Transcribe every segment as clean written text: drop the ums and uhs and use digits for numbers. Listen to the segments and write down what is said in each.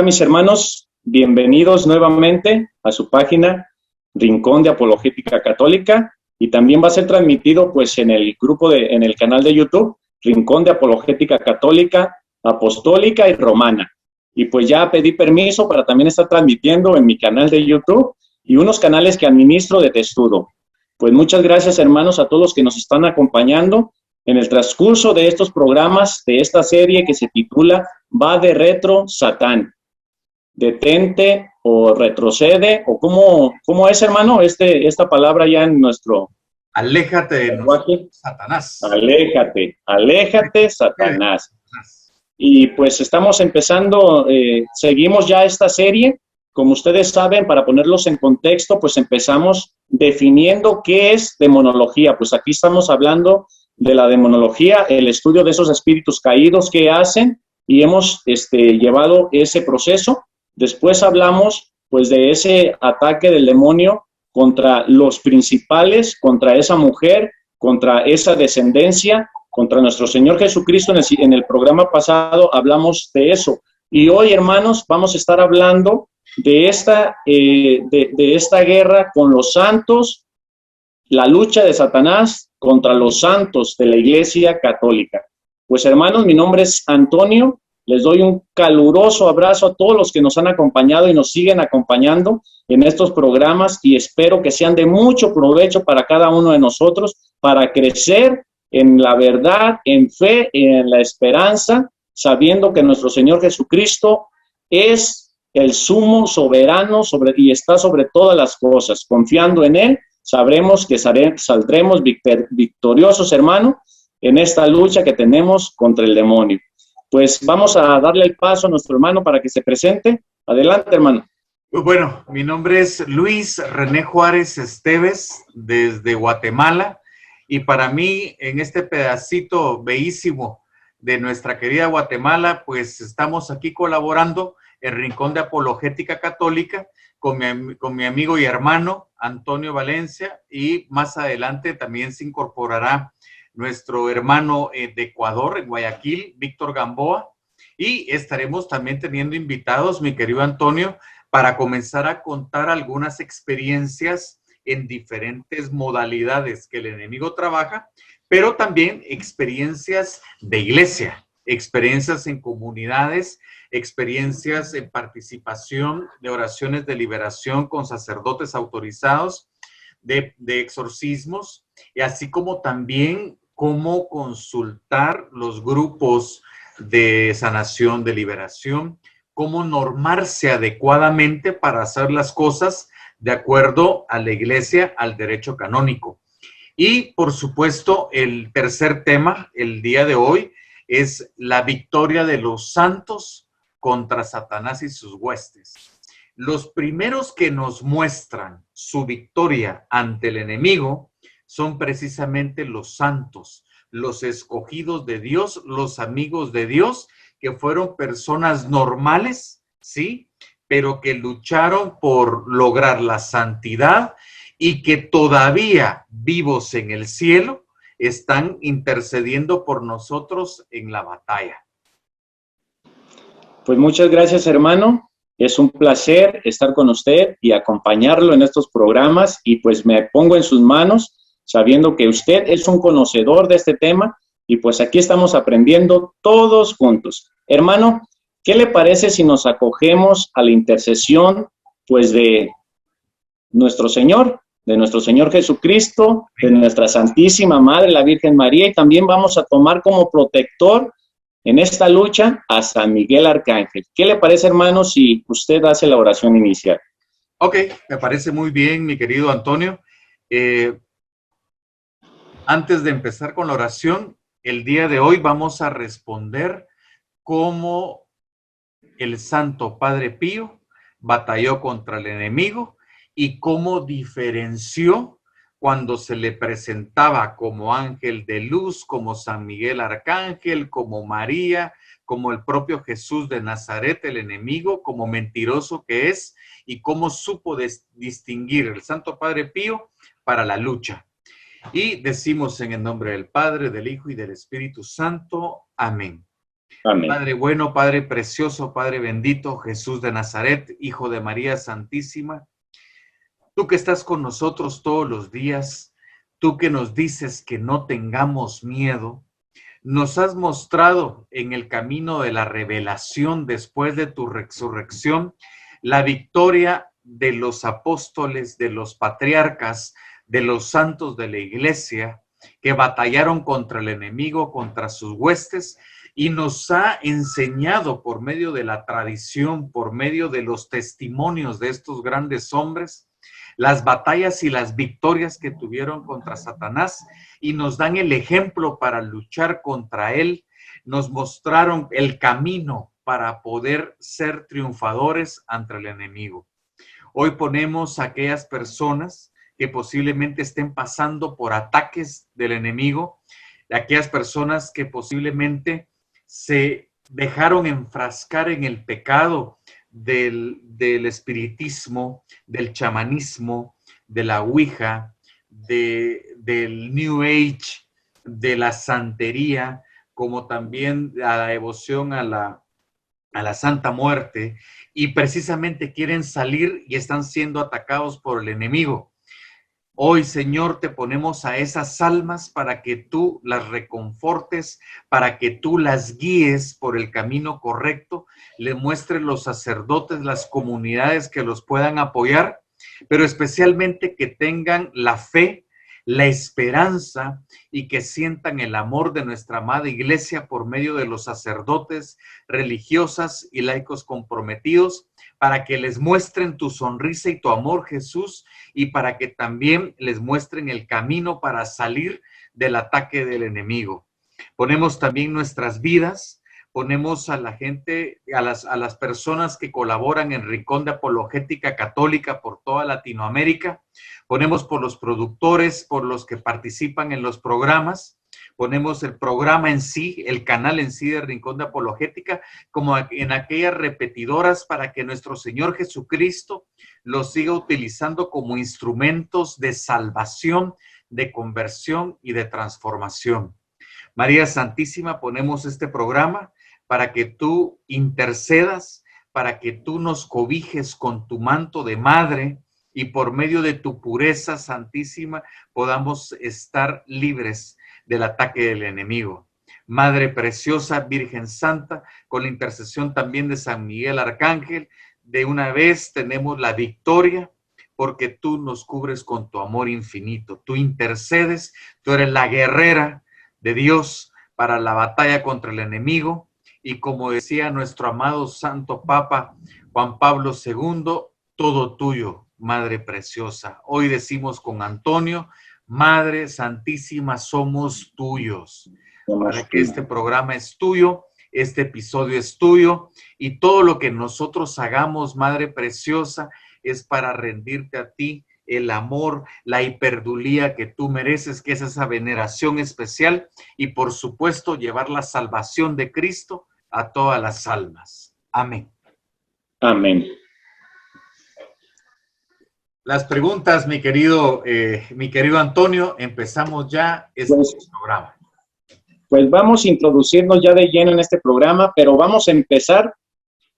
Hola mis hermanos, bienvenidos nuevamente a su página Rincón de Apologética Católica, y también va a ser transmitido pues en el en el canal de YouTube Rincón de Apologética Católica, Apostólica y Romana. Y pues ya pedí permiso para también estar transmitiendo en mi canal de YouTube y unos canales que administro de Testudo. Pues muchas gracias hermanos a todos los que nos están acompañando en el transcurso de estos programas, de esta serie que se titula Va de retro Satán. Detente o retrocede, o cómo es, hermano, esta palabra ya en nuestro aléjate de lenguaje. Satanás. Aléjate, Satanás. Y pues estamos empezando, seguimos ya esta serie. Como ustedes saben, para ponerlos en contexto, pues empezamos definiendo qué es demonología. Pues aquí estamos hablando de la demonología, el estudio de esos espíritus caídos que hacen, y hemos llevado ese proceso. Después hablamos pues de ese ataque del demonio contra los principales, contra esa mujer, contra esa descendencia, contra nuestro Señor Jesucristo. En el programa pasado hablamos de eso. Y hoy, hermanos, vamos a estar hablando de esta guerra con los santos, la lucha de Satanás contra los santos de la Iglesia Católica. Pues hermanos, mi nombre es Antonio. Les doy un caluroso abrazo a todos los que nos han acompañado y nos siguen acompañando en estos programas, y espero que sean de mucho provecho para cada uno de nosotros, para crecer en la verdad, en fe, en la esperanza, sabiendo que nuestro Señor Jesucristo es el sumo soberano y está sobre todas las cosas. Confiando en Él, sabremos que saldremos victoriosos, hermano, en esta lucha que tenemos contra el demonio. Pues vamos a darle el paso a nuestro hermano para que se presente. Adelante, hermano. Bueno, mi nombre es Luis René Juárez Esteves, desde Guatemala, y para mí, en este pedacito bellísimo de nuestra querida Guatemala, pues estamos aquí colaborando en Rincón de Apologética Católica con mi amigo y hermano Antonio Valencia, y más adelante también se incorporará nuestro hermano de Ecuador, en Guayaquil, Víctor Gamboa, y estaremos también teniendo invitados, mi querido Antonio, para comenzar a contar algunas experiencias en diferentes modalidades que el enemigo trabaja, pero también experiencias de iglesia, experiencias en comunidades, experiencias en participación de oraciones de liberación con sacerdotes autorizados, de exorcismos, y así como también cómo consultar los grupos de sanación, de liberación, cómo normarse adecuadamente para hacer las cosas de acuerdo a la iglesia, al derecho canónico. Y, por supuesto, el tercer tema, el día de hoy, es la victoria de los santos contra Satanás y sus huestes. Los primeros que nos muestran su victoria ante el enemigo son precisamente los santos, los escogidos de Dios, los amigos de Dios, que fueron personas normales, ¿sí? Pero que lucharon por lograr la santidad y que todavía vivos en el cielo están intercediendo por nosotros en la batalla. Pues muchas gracias, hermano. Es un placer estar con usted y acompañarlo en estos programas, y pues me pongo en sus manos sabiendo que usted es un conocedor de este tema, y pues aquí estamos aprendiendo todos juntos. Hermano, ¿qué le parece si nos acogemos a la intercesión pues de nuestro Señor Jesucristo, de nuestra Santísima Madre, la Virgen María, y también vamos a tomar como protector en esta lucha a San Miguel Arcángel? ¿Qué le parece, hermano, si usted hace la oración inicial? Ok, me parece muy bien, mi querido Antonio. Antes de empezar con la oración, el día de hoy vamos a responder cómo el Santo Padre Pío batalló contra el enemigo y cómo diferenció cuando se le presentaba como ángel de luz, como San Miguel Arcángel, como María, como el propio Jesús de Nazaret, el enemigo, como mentiroso que es, y cómo supo distinguir el Santo Padre Pío para la lucha. Y decimos en el nombre del Padre, del Hijo y del Espíritu Santo. Amén. Amén. Padre bueno, Padre precioso, Padre bendito, Jesús de Nazaret, Hijo de María Santísima, tú que estás con nosotros todos los días, tú que nos dices que no tengamos miedo, nos has mostrado en el camino de la revelación después de tu resurrección la victoria de los apóstoles, de los patriarcas, de los santos de la iglesia que batallaron contra el enemigo, contra sus huestes, y nos ha enseñado por medio de la tradición, por medio de los testimonios de estos grandes hombres, las batallas y las victorias que tuvieron contra Satanás, y nos dan el ejemplo para luchar contra él. Nos mostraron el camino para poder ser triunfadores ante el enemigo. Hoy ponemos a aquellas personas que posiblemente estén pasando por ataques del enemigo, aquellas personas que posiblemente se dejaron enfrascar en el pecado del espiritismo, del chamanismo, de la ouija, del New Age, de la santería, como también a la devoción a la Santa Muerte, y precisamente quieren salir y están siendo atacados por el enemigo. Hoy, Señor, te ponemos a esas almas para que tú las reconfortes, para que tú las guíes por el camino correcto, le muestres los sacerdotes, las comunidades que los puedan apoyar, pero especialmente que tengan la fe, la esperanza y que sientan el amor de nuestra amada iglesia por medio de los sacerdotes, religiosas y laicos comprometidos, para que les muestren tu sonrisa y tu amor, Jesús, y para que también les muestren el camino para salir del ataque del enemigo. Ponemos también nuestras vidas, ponemos a la gente, a las personas que colaboran en Rincón de Apologética Católica por toda Latinoamérica, ponemos por los productores, por los que participan en los programas, ponemos el programa en sí, el canal en sí de Rincón de Apologética, como en aquellas repetidoras para que nuestro Señor Jesucristo los siga utilizando como instrumentos de salvación, de conversión y de transformación. María Santísima, ponemos este programa para que tú intercedas, para que tú nos cobijes con tu manto de madre y por medio de tu pureza santísima podamos estar libres del ataque del enemigo. Madre preciosa, Virgen Santa, con la intercesión también de San Miguel Arcángel, de una vez tenemos la victoria porque tú nos cubres con tu amor infinito. Tú intercedes, tú eres la guerrera de Dios para la batalla contra el enemigo. Y como decía nuestro amado Santo Papa Juan Pablo II, todo tuyo, Madre preciosa. Hoy decimos con Antonio, Madre Santísima, somos tuyos. Para que este programa es tuyo, este episodio es tuyo y todo lo que nosotros hagamos, Madre preciosa, es para rendirte a ti el amor, la hiperdulía que tú mereces, que es esa veneración especial y por supuesto llevar la salvación de Cristo a todas las almas. Amén. Amén. Las preguntas, mi querido Antonio, empezamos ya este programa. Pues vamos a introducirnos ya de lleno en este programa, pero vamos a empezar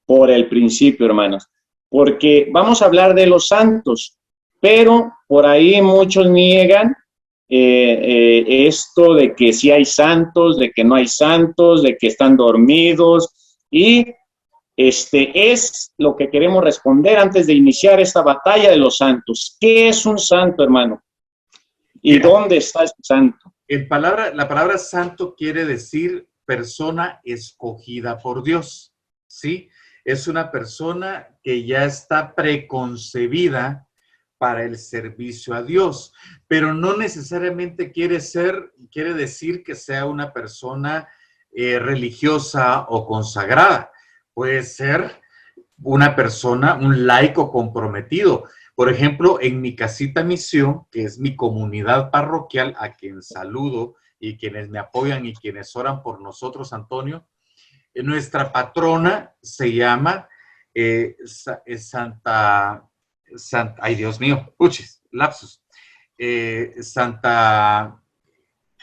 por el principio, hermanos, porque vamos a hablar de los santos, pero por ahí muchos niegan esto de que sí hay santos, de que no hay santos, de que están dormidos, y es lo que queremos responder antes de iniciar esta batalla de los santos. ¿Qué es un santo, hermano? ¿Y dónde está ese santo? La palabra santo quiere decir persona escogida por Dios, ¿sí? Es una persona que ya está preconcebida para el servicio a Dios, pero no necesariamente quiere decir que sea una persona religiosa o consagrada. Puede ser una persona, un laico comprometido. Por ejemplo, en mi casita misión, que es mi comunidad parroquial, a quien saludo y quienes me apoyan y quienes oran por nosotros, Antonio, nuestra patrona se llama Santa, ay Dios mío, puchis, lapsus, Santa,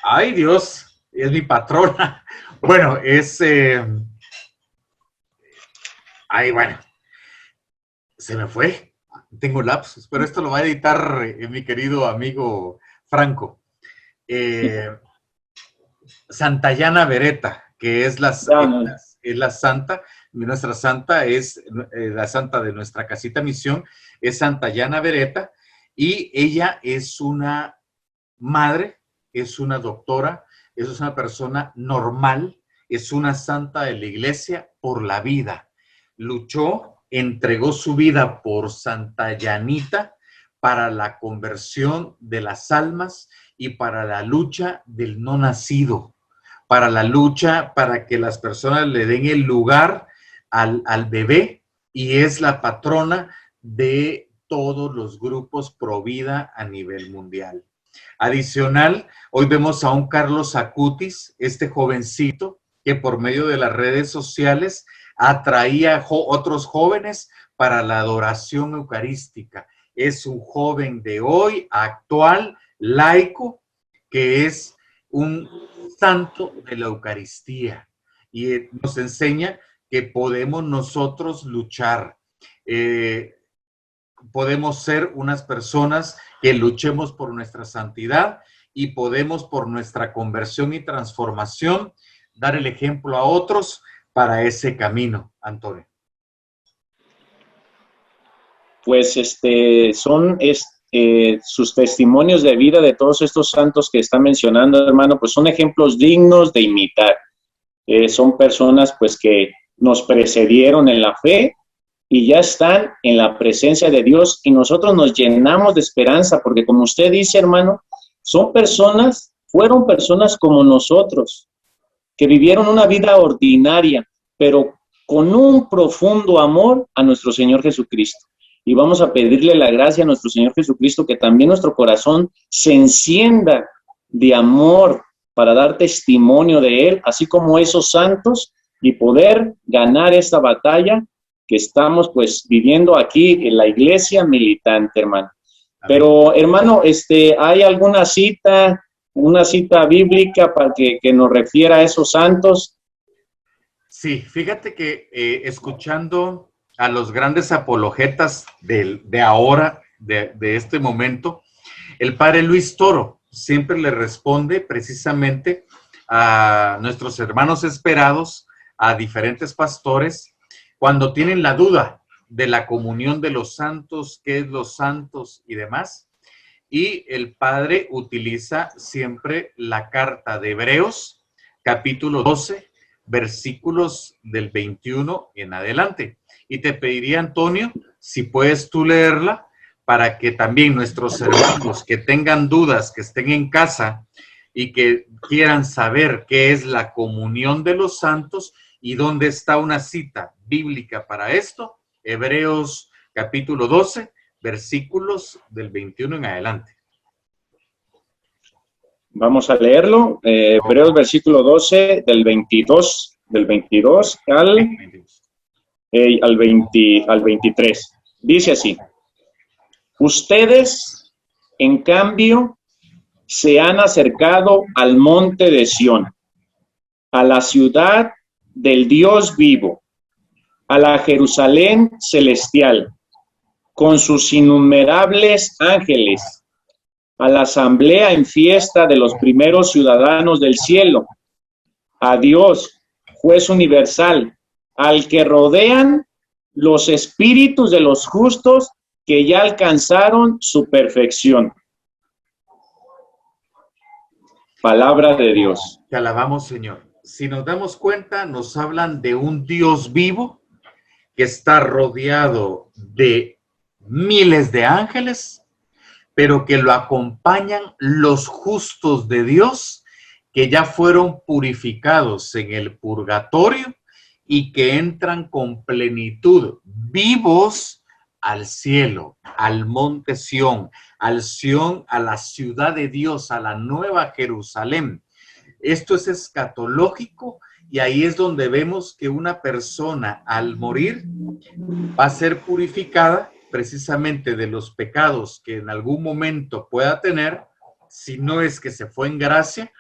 ay Dios, es mi patrona. Bueno, ahí, bueno, se me fue. Tengo lapsus, pero esto lo va a editar mi querido amigo Franco. Santayana Beretta, que es la santa, nuestra santa es la santa de nuestra casita misión, es Santayana Beretta, y ella es una madre, es una doctora, es una persona normal, es una santa de la iglesia por la vida. Luchó, entregó su vida por Santa Yanita para la conversión de las almas y para la lucha del no nacido, para la lucha para que las personas le den el lugar al bebé, y es la patrona de todos los grupos pro vida a nivel mundial. Adicional, hoy vemos a un Carlos Acutis, este jovencito que por medio de las redes sociales atraía a otros jóvenes para la adoración eucarística. Es un joven de hoy, actual, laico, que es un santo de la Eucaristía, y nos enseña que podemos nosotros luchar. Podemos ser unas personas que luchemos por nuestra santidad y podemos por nuestra conversión y transformación dar el ejemplo a otros para ese camino, Antonio. Pues son sus testimonios de vida de todos estos santos que está mencionando, hermano, pues son ejemplos dignos de imitar. Son personas pues que nos precedieron en la fe y ya están en la presencia de Dios, y nosotros nos llenamos de esperanza, porque como usted dice, hermano, fueron personas como nosotros, que vivieron una vida ordinaria, pero con un profundo amor a nuestro Señor Jesucristo. Y vamos a pedirle la gracia a nuestro Señor Jesucristo, que también nuestro corazón se encienda de amor para dar testimonio de Él, así como esos santos, y poder ganar esta batalla que estamos pues viviendo aquí en la iglesia militante, hermano. Pero, hermano, ¿hay alguna cita, una cita bíblica para que nos refiera a esos santos? Sí, fíjate que escuchando a los grandes apologetas de ahora, de este momento, el padre Luis Toro siempre le responde precisamente a nuestros hermanos esperados, a diferentes pastores, cuando tienen la duda de la comunión de los santos, qué es los santos y demás. Y el padre utiliza siempre la carta de Hebreos, capítulo 12, versículos del 21 en adelante. Y te pediría, Antonio, si puedes tú leerla, para que también nuestros hermanos que tengan dudas, que estén en casa y que quieran saber qué es la comunión de los santos y dónde está una cita bíblica para esto, Hebreos capítulo 12, versículos del 21 en adelante. Vamos a leerlo. Hebreos versículo 12 del 22 al 23. Dice así: ustedes, en cambio, se han acercado al monte de Sión, a la ciudad del Dios vivo, a la Jerusalén celestial, con sus innumerables ángeles, a la asamblea en fiesta de los primeros ciudadanos del cielo, a Dios, juez universal, al que rodean los espíritus de los justos que ya alcanzaron su perfección. Palabra de Dios. Te alabamos, Señor. Si nos damos cuenta, nos hablan de un Dios vivo que está rodeado de miles de ángeles, pero que lo acompañan los justos de Dios, que ya fueron purificados en el purgatorio y que entran con plenitud, vivos, al cielo, al monte Sión, a la ciudad de Dios, a la nueva Jerusalén. Esto es escatológico, y ahí es donde vemos que una persona al morir va a ser purificada precisamente de los pecados que en algún momento pueda tener, si no es que se fue en gracia,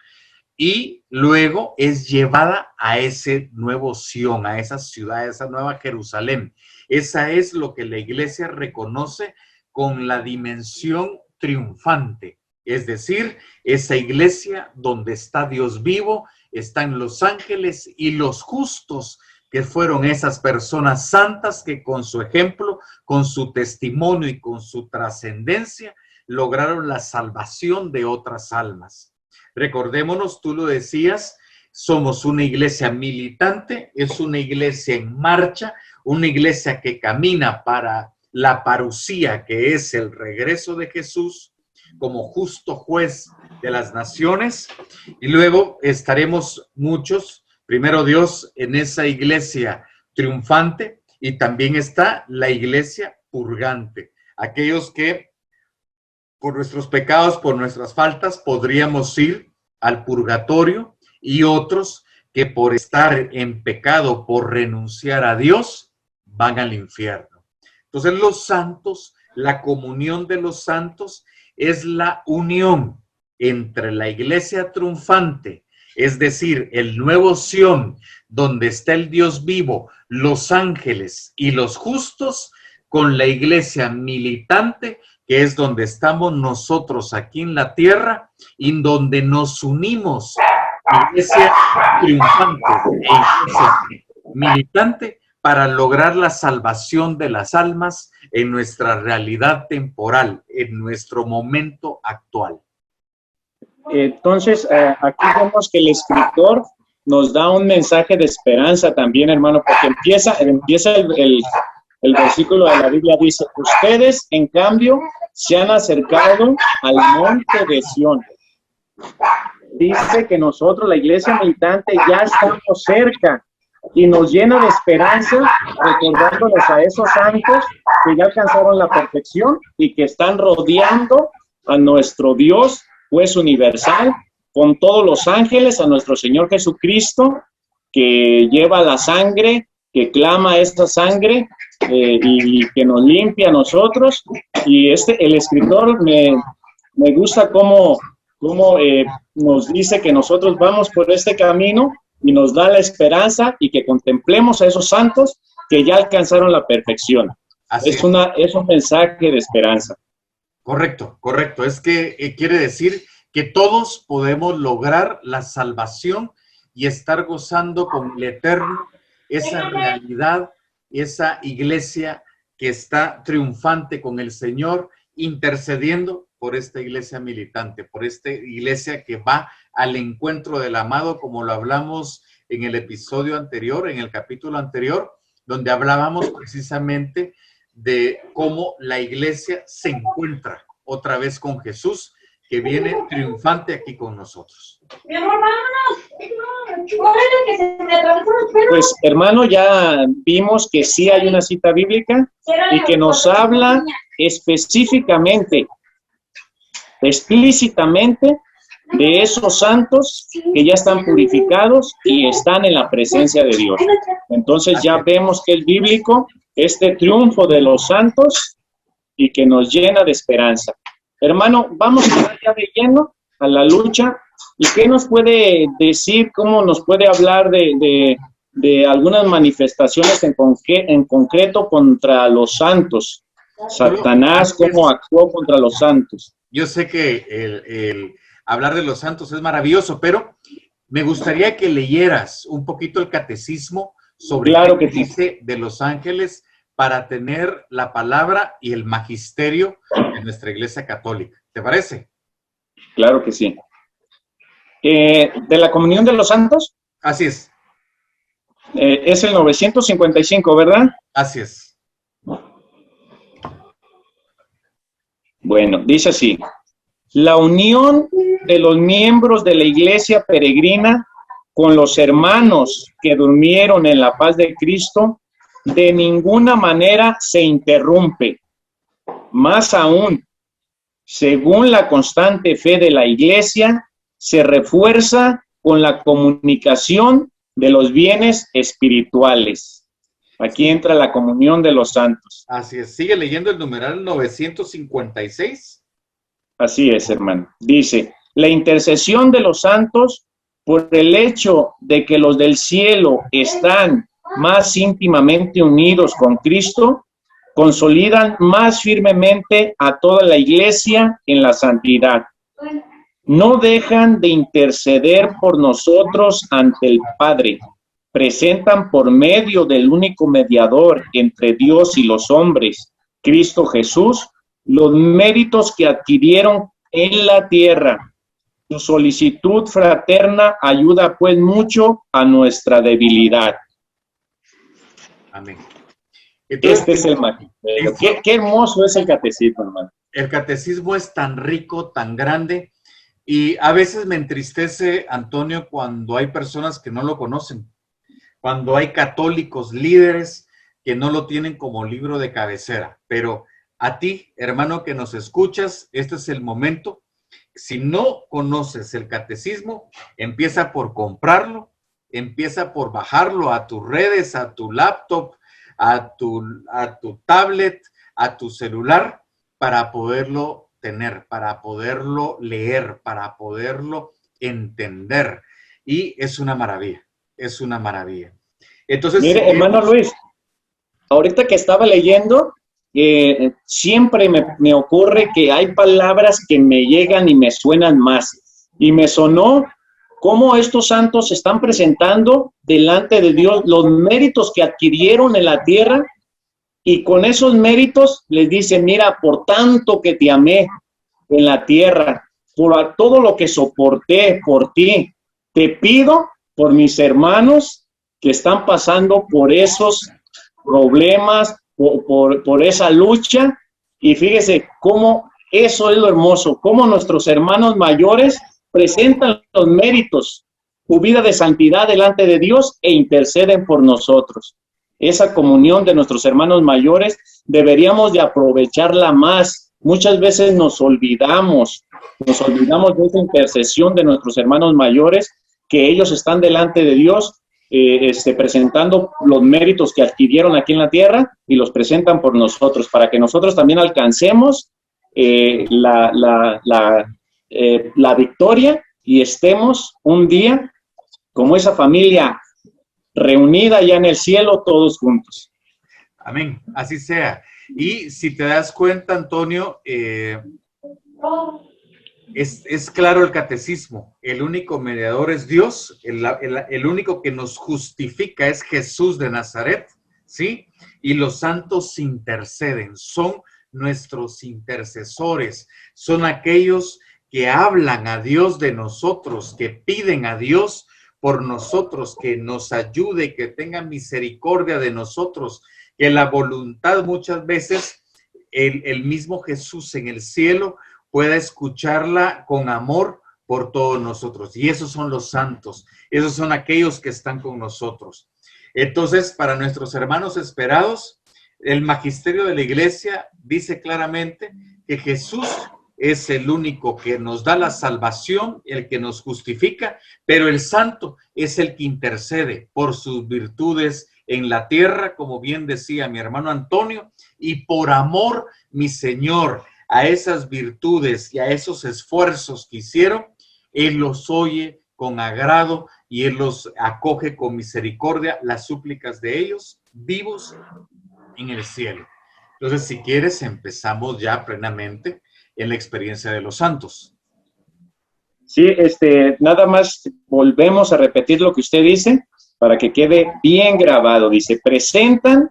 y luego es llevada a ese nuevo Sión, a esa ciudad, a esa nueva Jerusalén. Esa es lo que la iglesia reconoce con la dimensión triunfante, es decir, esa iglesia donde está Dios vivo, están los ángeles y los justos, que fueron esas personas santas que con su ejemplo, con su testimonio y con su trascendencia, lograron la salvación de otras almas. Recordémonos, tú lo decías, somos una iglesia militante, es una iglesia en marcha, una iglesia que camina para la parusía, que es el regreso de Jesús como justo juez de las naciones, y luego estaremos muchos, primero Dios, en esa iglesia triunfante, y también está la iglesia purgante, aquellos que por nuestros pecados, por nuestras faltas, podríamos ir al purgatorio, y otros que por estar en pecado, por renunciar a Dios, van al infierno. Entonces los santos, la comunión de los santos es la unión entre la iglesia triunfante, es decir, el nuevo Sión, donde está el Dios vivo, los ángeles y los justos, con la iglesia militante, que es donde estamos nosotros aquí en la tierra, y donde nos unimos, iglesia triunfante e iglesia militante, para lograr la salvación de las almas en nuestra realidad temporal, en nuestro momento actual. Entonces, aquí vemos que el escritor nos da un mensaje de esperanza también, hermano, porque empieza el versículo de la Biblia, dice: ustedes, en cambio, se han acercado al monte de Sión. Dice que nosotros, la iglesia militante, ya estamos cerca, y nos llena de esperanza recordándoles a esos santos que ya alcanzaron la perfección y que están rodeando a nuestro Dios, juez universal, con todos los ángeles, a nuestro Señor Jesucristo, que lleva la sangre, que clama esta sangre y que nos limpia a nosotros. Y el escritor me gusta cómo nos dice que nosotros vamos por este camino, y nos da la esperanza y que contemplemos a esos santos que ya alcanzaron la perfección. Es un mensaje de esperanza. Correcto, correcto. Es que quiere decir que todos podemos lograr la salvación y estar gozando con el Eterno esa realidad, esa iglesia que está triunfante con el Señor, intercediendo por esta iglesia militante, por esta iglesia que va al encuentro del amado, como lo hablamos en el episodio anterior, en el capítulo anterior, donde hablábamos precisamente de cómo la iglesia se encuentra otra vez con Jesús, que viene triunfante aquí con nosotros. Pues, hermano, ya vimos que sí hay una cita bíblica y que nos habla específicamente, explícitamente, de esos santos que ya están purificados y están en la presencia de Dios. Entonces ya vemos que es bíblico este triunfo de los santos y que nos llena de esperanza. Hermano, vamos a ir ya de lleno a la lucha. ¿Y qué nos puede decir, cómo nos puede hablar de algunas manifestaciones en concreto contra los santos? Satanás, ¿cómo actuó contra los santos? Yo sé que el hablar de los santos es maravilloso, pero me gustaría que leyeras un poquito el catecismo sobre claro qué dice de los ángeles, para tener la palabra y el magisterio de nuestra Iglesia Católica. ¿Te parece? Claro que sí. ¿De la comunión de los santos? Así es. Es el 955, ¿verdad? Así es. Bueno, dice así: la unión de los miembros de la iglesia peregrina con los hermanos que durmieron en la paz de Cristo de ninguna manera se interrumpe. Más aún, según la constante fe de la iglesia, se refuerza con la comunicación de los bienes espirituales. Aquí entra la comunión de los santos. Así es. Sigue leyendo el numeral 956. Así es, hermano. Dice: la intercesión de los santos por el hecho de que los del cielo están más íntimamente unidos con Cristo, consolidan más firmemente a toda la iglesia en la santidad. No dejan de interceder por nosotros ante el Padre. Presentan por medio del único mediador entre Dios y los hombres, Cristo Jesús, los méritos que adquirieron en la tierra. Su solicitud fraterna ayuda pues mucho a nuestra debilidad. Amén. Entonces, este es el magisterio. Qué hermoso es el catecismo, hermano. El catecismo es tan rico, tan grande, y a veces me entristece, Antonio, cuando hay personas que no lo conocen, cuando hay católicos líderes que no lo tienen como libro de cabecera. Pero a ti, hermano, que nos escuchas, este es el momento. Si no conoces el catecismo, empieza por comprarlo, empieza por bajarlo a tus redes, a tu laptop, a tu tablet, a tu celular, para poderlo tener, para poderlo leer, para poderlo entender. Y es una maravilla, es una maravilla. Entonces, mire, si hermano Luis, ahorita que estaba leyendo, siempre me ocurre que hay palabras que me llegan y me suenan más. Y me sonó cómo estos santos están presentando delante de Dios los méritos que adquirieron en la tierra, y con esos méritos les dice: mira, por tanto que te amé en la tierra, por todo lo que soporté por ti, te pido por mis hermanos que están pasando por esos problemas, por esa lucha. Y fíjese cómo eso es lo hermoso, cómo nuestros hermanos mayores presentan los méritos, su vida de santidad delante de Dios, e interceden por nosotros. Esa comunión de nuestros hermanos mayores deberíamos de aprovecharla más. Muchas veces nos olvidamos de esa intercesión de nuestros hermanos mayores, que ellos están delante de Dios, presentando los méritos que adquirieron aquí en la tierra, y los presentan por nosotros, para que nosotros también alcancemos la victoria, y estemos un día como esa familia reunida ya en el cielo, todos juntos. Amén, así sea. Y si te das cuenta, Antonio, es claro el catecismo. El único mediador es Dios, el único que nos justifica es Jesús de Nazaret, ¿sí? Y los santos interceden, son nuestros intercesores, son aquellos que hablan a Dios de nosotros, que piden a Dios por nosotros, que nos ayude, que tenga misericordia de nosotros, que la voluntad muchas veces, el mismo Jesús en el cielo pueda escucharla con amor por todos nosotros. Y esos son los santos, esos son aquellos que están con nosotros. Entonces, para nuestros hermanos esperados, el magisterio de la iglesia dice claramente que Jesús es el único que nos da la salvación, el que nos justifica, pero el santo es el que intercede por sus virtudes en la tierra, como bien decía mi hermano Antonio, y por amor, mi Señor, a esas virtudes y a esos esfuerzos que hicieron, Él los oye con agrado y Él los acoge con misericordia, las súplicas de ellos vivos en el cielo. Entonces, si quieres, empezamos ya plenamente en la experiencia de los santos. Sí, nada más volvemos a repetir lo que usted dice para que quede bien grabado. Dice: presentan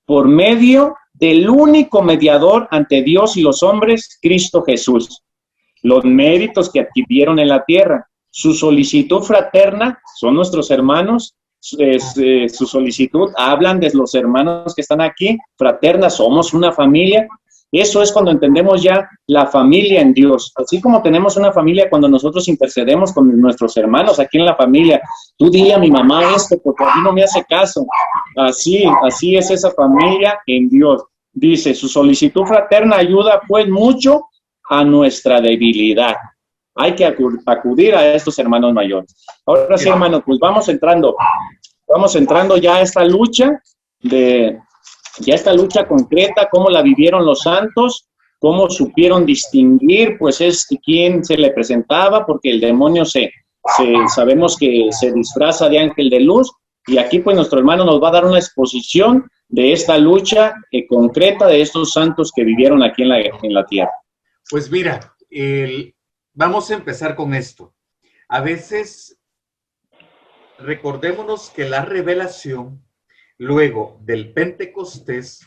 por medio del único mediador ante Dios y los hombres, Cristo Jesús, los méritos que adquirieron en la tierra. Su solicitud fraterna, son nuestros hermanos, su solicitud, hablan de los hermanos que están aquí, fraterna, somos una familia. Eso es cuando entendemos ya la familia en Dios. Así como tenemos una familia cuando nosotros intercedemos con nuestros hermanos aquí en la familia. Tú dile a mi mamá esto porque a mí no me hace caso. Así es esa familia en Dios. Dice: su solicitud fraterna ayuda pues mucho a nuestra debilidad. Hay que acudir a estos hermanos mayores. Ahora sí, hermanos, pues vamos entrando ya a esta lucha concreta, cómo la vivieron los santos, cómo supieron distinguir, pues, quién se le presentaba, porque el demonio se sabemos que se disfraza de ángel de luz, y aquí pues nuestro hermano nos va a dar una exposición de esta lucha concreta de estos santos que vivieron aquí en la tierra. Pues mira, vamos a empezar con esto. A veces, recordémonos que la revelación, luego del Pentecostés,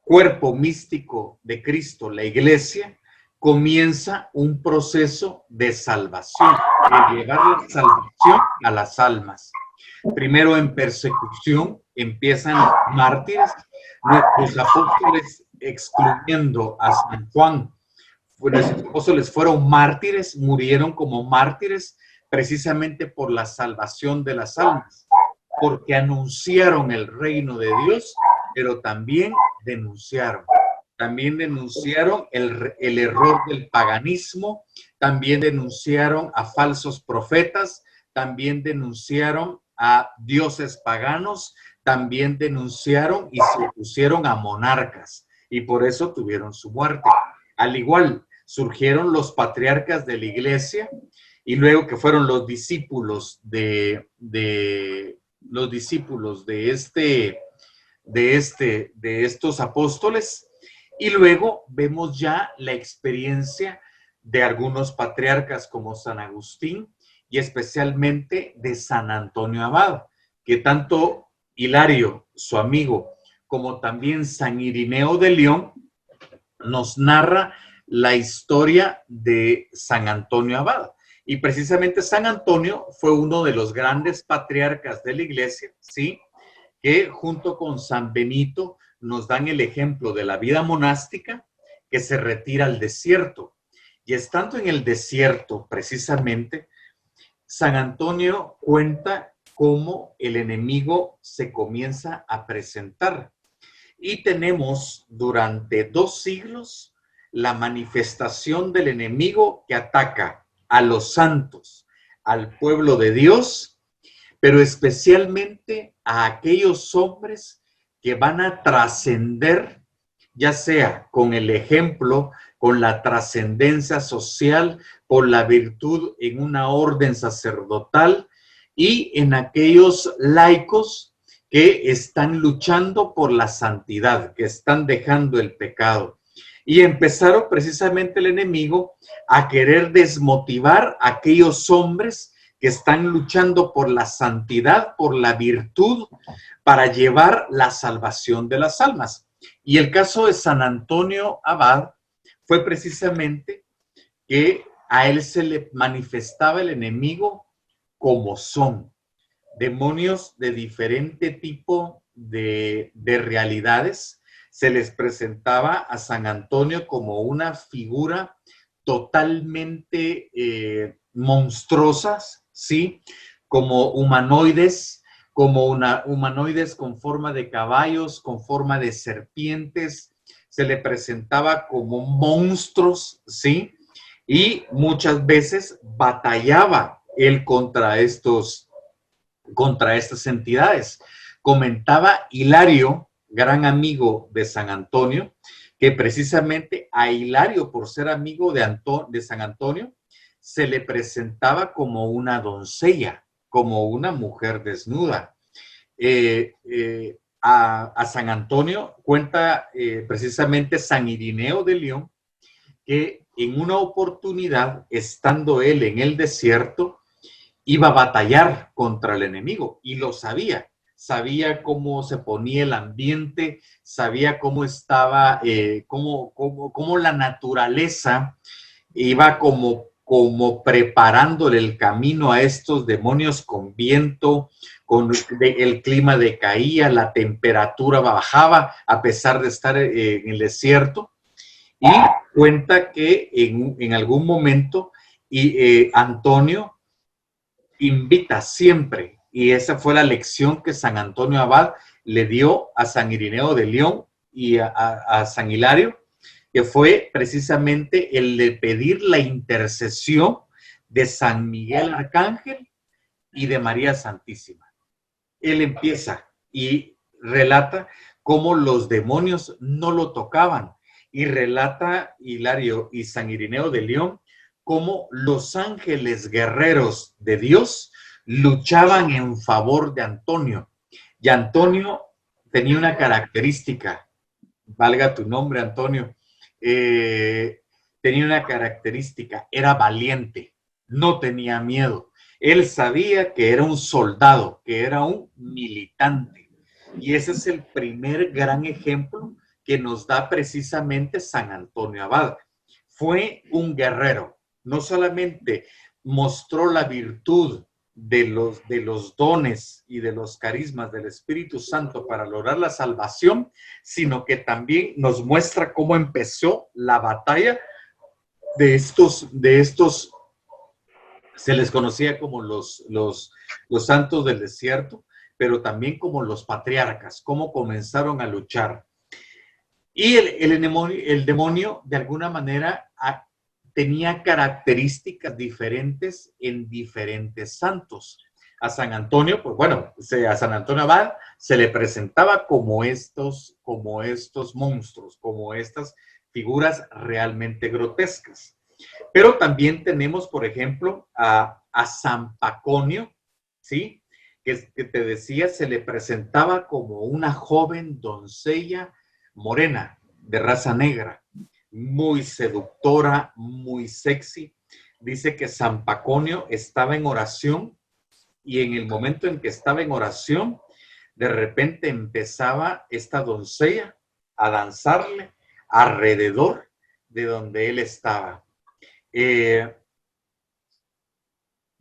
cuerpo místico de Cristo, la iglesia, comienza un proceso de salvación, de llevar la salvación a las almas. Primero en persecución empiezan los mártires, nuestros apóstoles, excluyendo a San Juan, nuestros apóstoles fueron mártires, murieron como mártires precisamente por la salvación de las almas, porque anunciaron el reino de Dios, pero también denunciaron. También denunciaron el error del paganismo, también denunciaron a falsos profetas, también denunciaron a dioses paganos, también denunciaron y se opusieron a monarcas, y por eso tuvieron su muerte. Al igual, surgieron los patriarcas de la iglesia, y luego que fueron los discípulos de estos apóstoles, y luego vemos ya la experiencia de algunos patriarcas como San Agustín y especialmente de San Antonio Abad, que tanto Hilario, su amigo, como también San Irineo de León nos narra la historia de San Antonio Abad. Y precisamente San Antonio fue uno de los grandes patriarcas de la iglesia, ¿sí?, que junto con San Benito nos dan el ejemplo de la vida monástica, que se retira al desierto. Y estando en el desierto, precisamente, San Antonio cuenta cómo el enemigo se comienza a presentar. Y tenemos durante 2 siglos la manifestación del enemigo que ataca a los santos, al pueblo de Dios, pero especialmente a aquellos hombres que van a trascender, ya sea con el ejemplo, con la trascendencia social, con la virtud en una orden sacerdotal, y en aquellos laicos que están luchando por la santidad, que están dejando el pecado. Y empezaron precisamente el enemigo a querer desmotivar a aquellos hombres que están luchando por la santidad, por la virtud, para llevar la salvación de las almas. Y el caso de San Antonio Abad fue precisamente que a él se le manifestaba el enemigo como son demonios de diferente tipo de realidades. Se les presentaba a San Antonio como una figura totalmente monstruosas, ¿sí? Como humanoides, humanoides con forma de caballos, con forma de serpientes. Se le presentaba como monstruos, ¿sí? Y muchas veces batallaba él contra estas entidades. Comentaba Hilario, gran amigo de San Antonio, que precisamente a Hilario, por ser amigo de San Antonio, se le presentaba como una doncella, como una mujer desnuda. A San Antonio cuenta precisamente San Irineo de León, que en una oportunidad, estando él en el desierto, iba a batallar contra el enemigo, y lo sabía. Sabía cómo se ponía el ambiente, sabía cómo estaba, cómo la naturaleza iba como preparándole el camino a estos demonios con viento, el clima decaía, la temperatura bajaba a pesar de estar en el desierto. Y cuenta que en algún momento Antonio invita siempre, y esa fue la lección que San Antonio Abad le dio a San Irineo de León y a San Hilario, que fue precisamente el de pedir la intercesión de San Miguel Arcángel y de María Santísima. Él empieza y relata cómo los demonios no lo tocaban, y relata Hilario y San Irineo de León cómo los ángeles guerreros de Dios luchaban en favor de Antonio. Y Antonio tenía una característica, valga tu nombre, Antonio, tenía una característica, era valiente, no tenía miedo. Él sabía que era un soldado, que era un militante. Y ese es el primer gran ejemplo que nos da precisamente San Antonio Abad. Fue un guerrero, no solamente mostró la virtud de los dones y de los carismas del Espíritu Santo para lograr la salvación, sino que también nos muestra cómo empezó la batalla de estos se les conocía como los santos del desierto, pero también como los patriarcas, cómo comenzaron a luchar. Y el demonio, de alguna manera, tenía características diferentes en diferentes santos. A San Antonio, pues bueno, a San Antonio Abad se le presentaba como estos monstruos, como estas figuras realmente grotescas. Pero también tenemos, por ejemplo, a San Paconio, ¿sí? Que te decía, se le presentaba como una joven doncella morena, de raza negra, muy seductora, muy sexy. Dice que San Paconio estaba en oración y en el momento en que estaba en oración, de repente empezaba esta doncella a danzarle alrededor de donde él estaba. De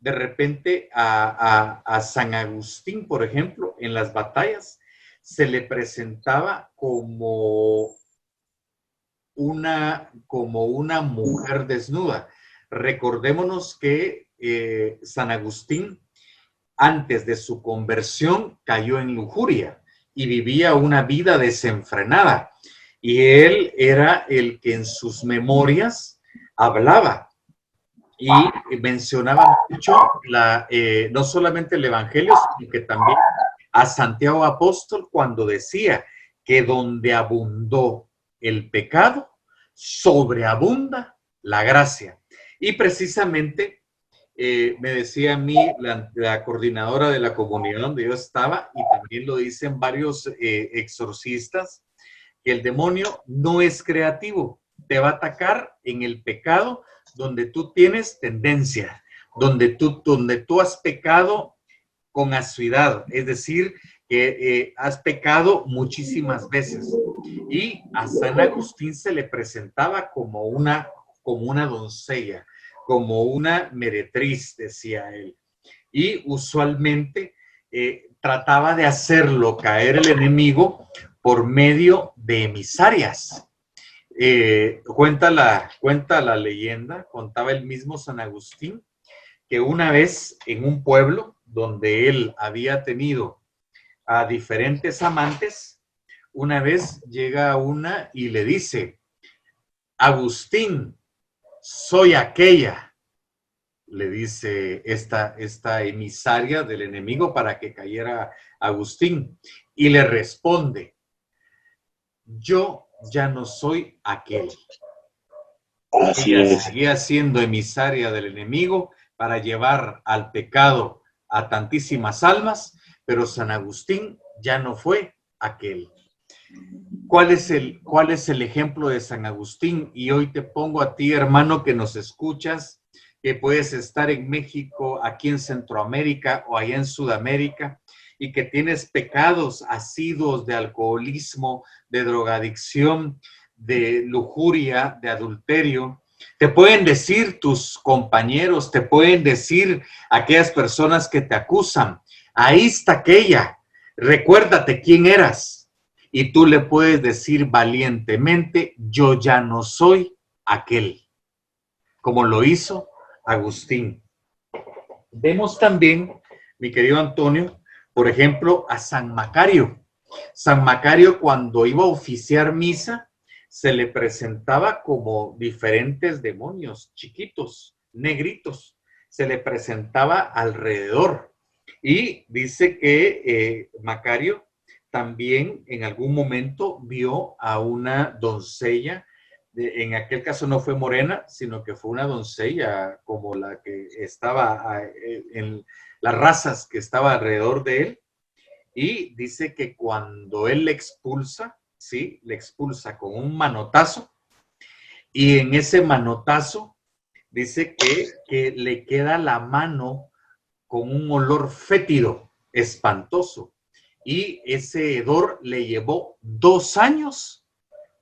repente a San Agustín, por ejemplo, en las batallas, se le presentaba como una mujer desnuda. Recordémonos que San Agustín, antes de su conversión, cayó en lujuria y vivía una vida desenfrenada. Y él era el que en sus memorias hablaba y mencionaba mucho no solamente el Evangelio, sino que también a Santiago Apóstol cuando decía que donde abundó el pecado, sobreabunda la gracia. Y precisamente me decía a mí la coordinadora de la comunidad donde yo estaba, y también lo dicen varios exorcistas, que el demonio no es creativo, te va a atacar en el pecado donde tú tienes tendencia, donde tú has pecado con asiduidad, es decir, que has pecado muchísimas veces. Y a San Agustín se le presentaba como una doncella, como una meretriz, decía él. Y usualmente trataba de hacerlo caer el enemigo por medio de emisarias. Cuenta la leyenda, contaba el mismo San Agustín, que una vez en un pueblo donde él había tenido a diferentes amantes, una vez llega una y le dice: Agustín, soy aquella, le dice esta emisaria del enemigo para que cayera Agustín, y le responde: yo ya no soy aquel. Así Ella es. seguía siendo emisaria del enemigo para llevar al pecado a tantísimas almas, pero San Agustín ya no fue aquel. ¿Cuál es el ejemplo de San Agustín? Y hoy te pongo a ti, hermano, que nos escuchas, que puedes estar en México, aquí en Centroamérica o allá en Sudamérica, y que tienes pecados asiduos de alcoholismo, de drogadicción, de lujuria, de adulterio. Te pueden decir tus compañeros, te pueden decir aquellas personas que te acusan: ahí está aquella, recuérdate quién eras. Y tú le puedes decir valientemente: yo ya no soy aquel, como lo hizo Agustín. Vemos también, mi querido Antonio, por ejemplo, a San Macario. San Macario, cuando iba a oficiar misa, se le presentaba como diferentes demonios chiquitos, negritos. Se le presentaba alrededor. Y dice que Macario también en algún momento vio a una doncella en aquel caso no fue morena, sino que fue una doncella como la que estaba en las razas que estaba alrededor de él. Y dice que cuando él le expulsa, ¿sí? Le expulsa con un manotazo, y en ese manotazo dice que le queda la mano con un olor fétido, espantoso. Y ese hedor le llevó 2 años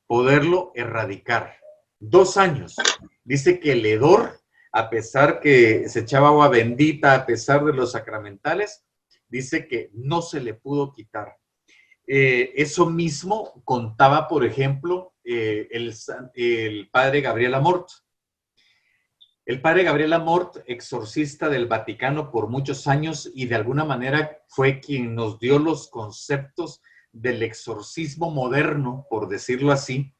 poderlo erradicar. 2 años. Dice que el hedor, a pesar que se echaba agua bendita, a pesar de los sacramentales, dice que no se le pudo quitar. Eso mismo contaba, por ejemplo, el padre Gabriel Amort. El padre Gabriel Amort, exorcista del Vaticano por muchos años, y de alguna manera fue quien nos dio los conceptos del exorcismo moderno, por decirlo así,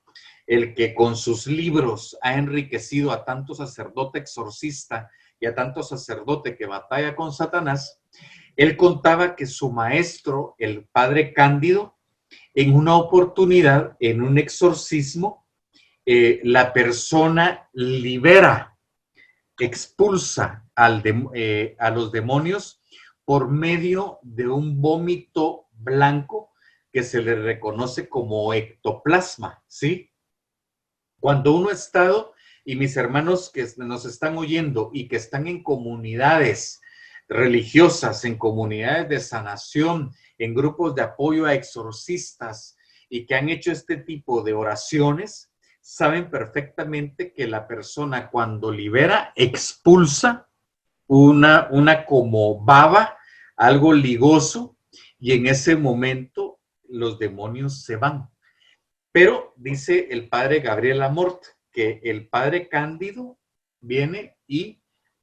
el que con sus libros ha enriquecido a tanto sacerdote exorcista y a tanto sacerdote que batalla con Satanás. Él contaba que su maestro, el padre Cándido, en una oportunidad, en un exorcismo, la persona libera, expulsa a los demonios por medio de un vómito blanco que se le reconoce como ectoplasma, ¿sí? Cuando uno ha estado, y mis hermanos que nos están oyendo y que están en comunidades religiosas, en comunidades de sanación, en grupos de apoyo a exorcistas y que han hecho este tipo de oraciones, saben perfectamente que la persona cuando libera, expulsa una como baba, algo ligoso, y en ese momento los demonios se van. Pero dice el padre Gabriel Amort que el padre Cándido viene y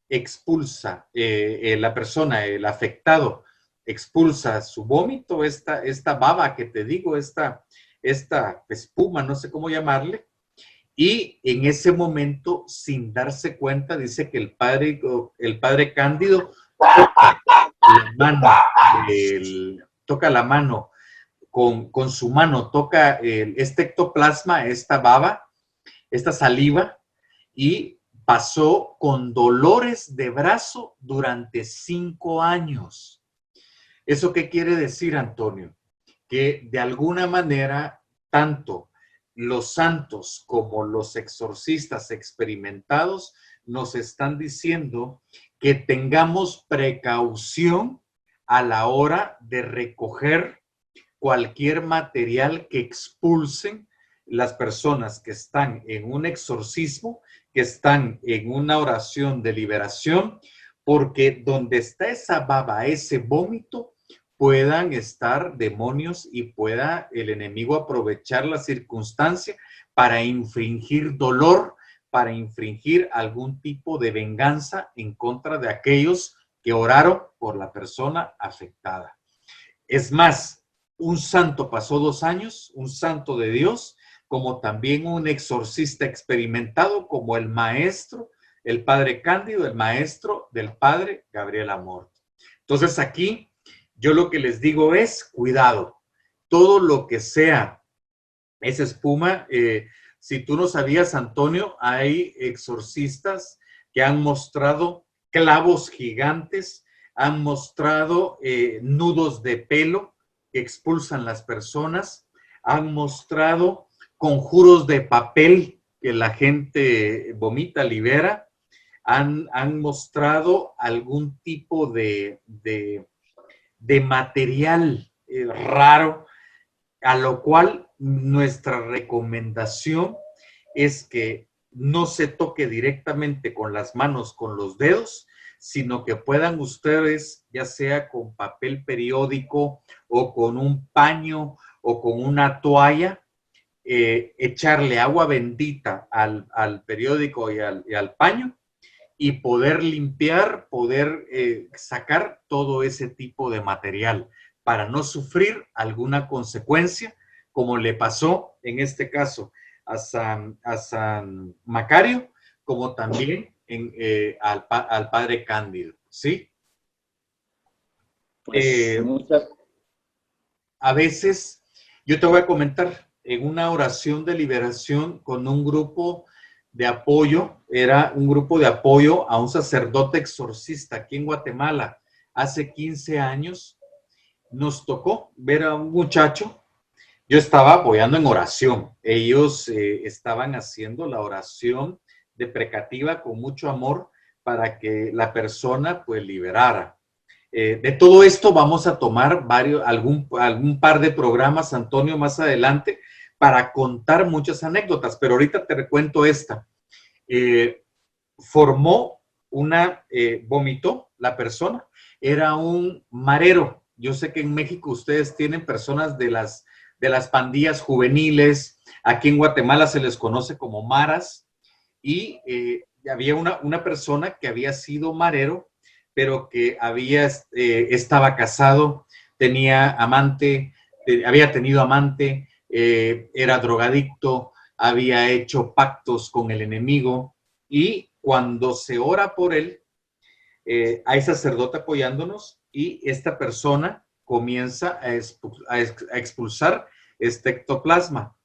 expulsa, la persona, el afectado, expulsa su vómito, esta baba que te digo, esta espuma, no sé cómo llamarle, y en ese momento, sin darse cuenta, dice que el padre Cándido toca la mano con su mano, toca este ectoplasma, esta baba, esta saliva, y pasó con dolores de brazo durante 5 años. ¿Eso qué quiere decir, Antonio? Que de alguna manera, tanto los santos como los exorcistas experimentados nos están diciendo que tengamos precaución a la hora de recoger cualquier material que expulsen las personas que están en un exorcismo, que están en una oración de liberación, porque donde está esa baba, ese vómito, puedan estar demonios y pueda el enemigo aprovechar la circunstancia para infringir dolor, para infringir algún tipo de venganza en contra de aquellos que oraron por la persona afectada. Es más, un santo pasó 2 años, un santo de Dios, como también un exorcista experimentado, como el maestro, el padre Cándido, el maestro del padre Gabriel Amort. Entonces aquí yo lo que les digo es, cuidado, todo lo que sea esa espuma, si tú no sabías, Antonio, hay exorcistas que han mostrado clavos gigantes, han mostrado nudos de pelo que expulsan las personas, han mostrado conjuros de papel que la gente vomita, libera, han mostrado algún tipo de material raro, a lo cual nuestra recomendación es que no se toque directamente con las manos, con los dedos, sino que puedan ustedes, ya sea con papel periódico o con un paño o con una toalla, echarle agua bendita al periódico y al paño y poder limpiar, poder sacar todo ese tipo de material para no sufrir alguna consecuencia, como le pasó en este caso a San Macario, como también al padre Cándido, ¿sí? Pues muchas. A veces, yo te voy a comentar, en una oración de liberación con un grupo de apoyo. Era un grupo de apoyo a un sacerdote exorcista aquí en Guatemala. Hace 15 años nos tocó ver a un muchacho. Yo estaba apoyando en oración. Ellos estaban haciendo la oración deprecativa con mucho amor para que la persona pues liberara. De todo esto vamos a tomar algún par de programas, Antonio, más adelante, para contar muchas anécdotas, pero ahorita te recuento esta. Vomitó la persona, era un marero. Yo sé que en México ustedes tienen personas de las pandillas juveniles, aquí en Guatemala se les conoce como maras, y había una persona que había sido marero, pero que estaba casado, tenía amante, había tenido amante, era drogadicto, había hecho pactos con el enemigo, y cuando se ora por él, hay sacerdote apoyándonos y esta persona comienza a expulsar este ectoplasma.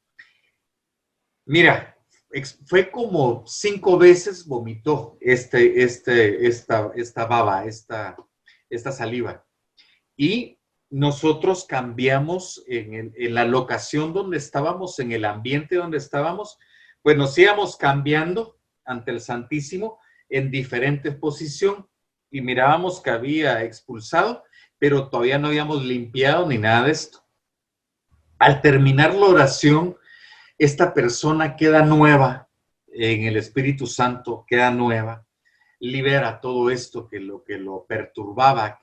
Mira, fue como 5 veces vomitó esta baba, esta saliva. Y nosotros cambiamos en la locación donde estábamos, en el ambiente donde estábamos, pues nos íbamos cambiando ante el Santísimo en diferente posición y mirábamos que había expulsado, pero todavía no habíamos limpiado ni nada de esto. Al terminar la oración, esta persona queda nueva en el Espíritu Santo, queda nueva, libera todo esto que lo perturbaba,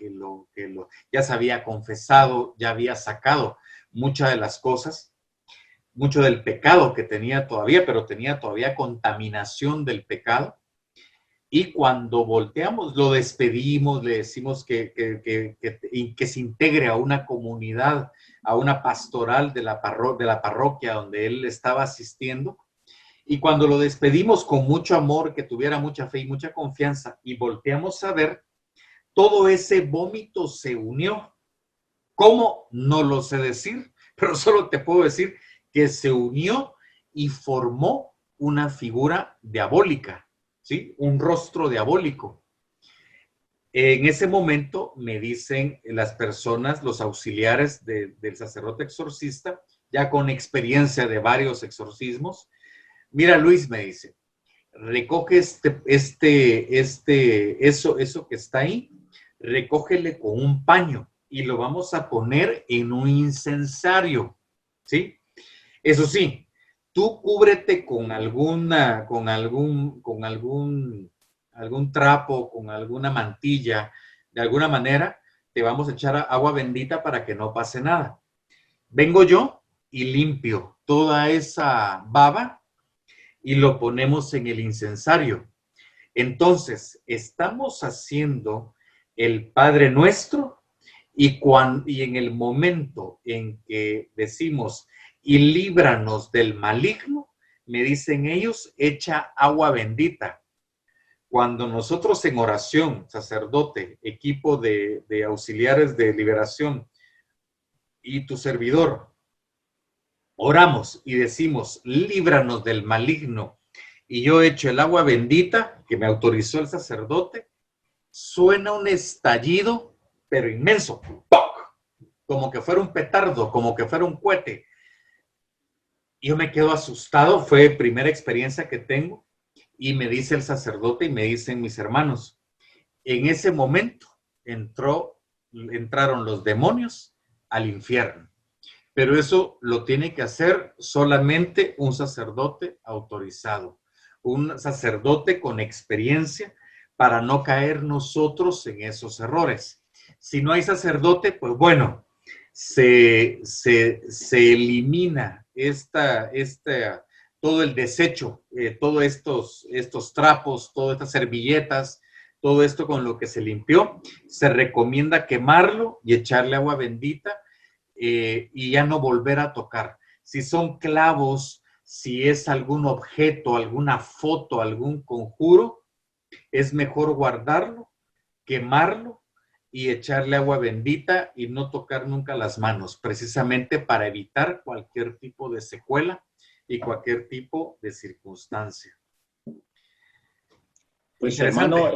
ya se había confesado, ya había sacado muchas de las cosas, mucho del pecado que tenía todavía, pero tenía todavía contaminación del pecado. Y cuando volteamos, lo despedimos, le decimos que se integre a una comunidad, a una pastoral de la parroquia donde él estaba asistiendo. Y cuando lo despedimos con mucho amor, que tuviera mucha fe y mucha confianza, y volteamos a ver, todo ese vómito se unió. ¿Cómo? No lo sé decir, pero solo te puedo decir que se unió y formó una figura diabólica. ¿Sí? Un rostro diabólico. En ese momento me dicen las personas, los auxiliares del sacerdote exorcista, ya con experiencia de varios exorcismos, mira Luis, me dice, recoge eso que está ahí, recógele con un paño y lo vamos a poner en un incensario, ¿sí? Eso sí, tú cúbrete con algún trapo, con alguna mantilla, de alguna manera te vamos a echar agua bendita para que no pase nada. Vengo yo y limpio toda esa baba y lo ponemos en el incensario. Entonces, estamos haciendo el Padre Nuestro y en el momento en que decimos y líbranos del maligno, me dicen ellos, echa agua bendita. Cuando nosotros en oración, sacerdote, equipo de auxiliares de liberación y tu servidor, oramos y decimos, líbranos del maligno, y yo echo el agua bendita que me autorizó el sacerdote, suena un estallido, pero inmenso, ¡poc! Como que fuera un petardo, como que fuera un cohete. Yo me quedo asustado, fue primera experiencia que tengo, y me dice el sacerdote y me dicen mis hermanos, en ese momento entraron los demonios al infierno, pero eso lo tiene que hacer solamente un sacerdote autorizado, un sacerdote con experiencia para no caer nosotros en esos errores. Si no hay sacerdote, pues bueno, se elimina todo el desecho, todos estos trapos, todas estas servilletas, todo esto con lo que se limpió, se recomienda quemarlo y echarle agua bendita y ya no volver a tocar. Si son clavos, si es algún objeto, alguna foto, algún conjuro, es mejor guardarlo, quemarlo y echarle agua bendita y no tocar nunca las manos, precisamente para evitar cualquier tipo de secuela y cualquier tipo de circunstancia. Pues hermano,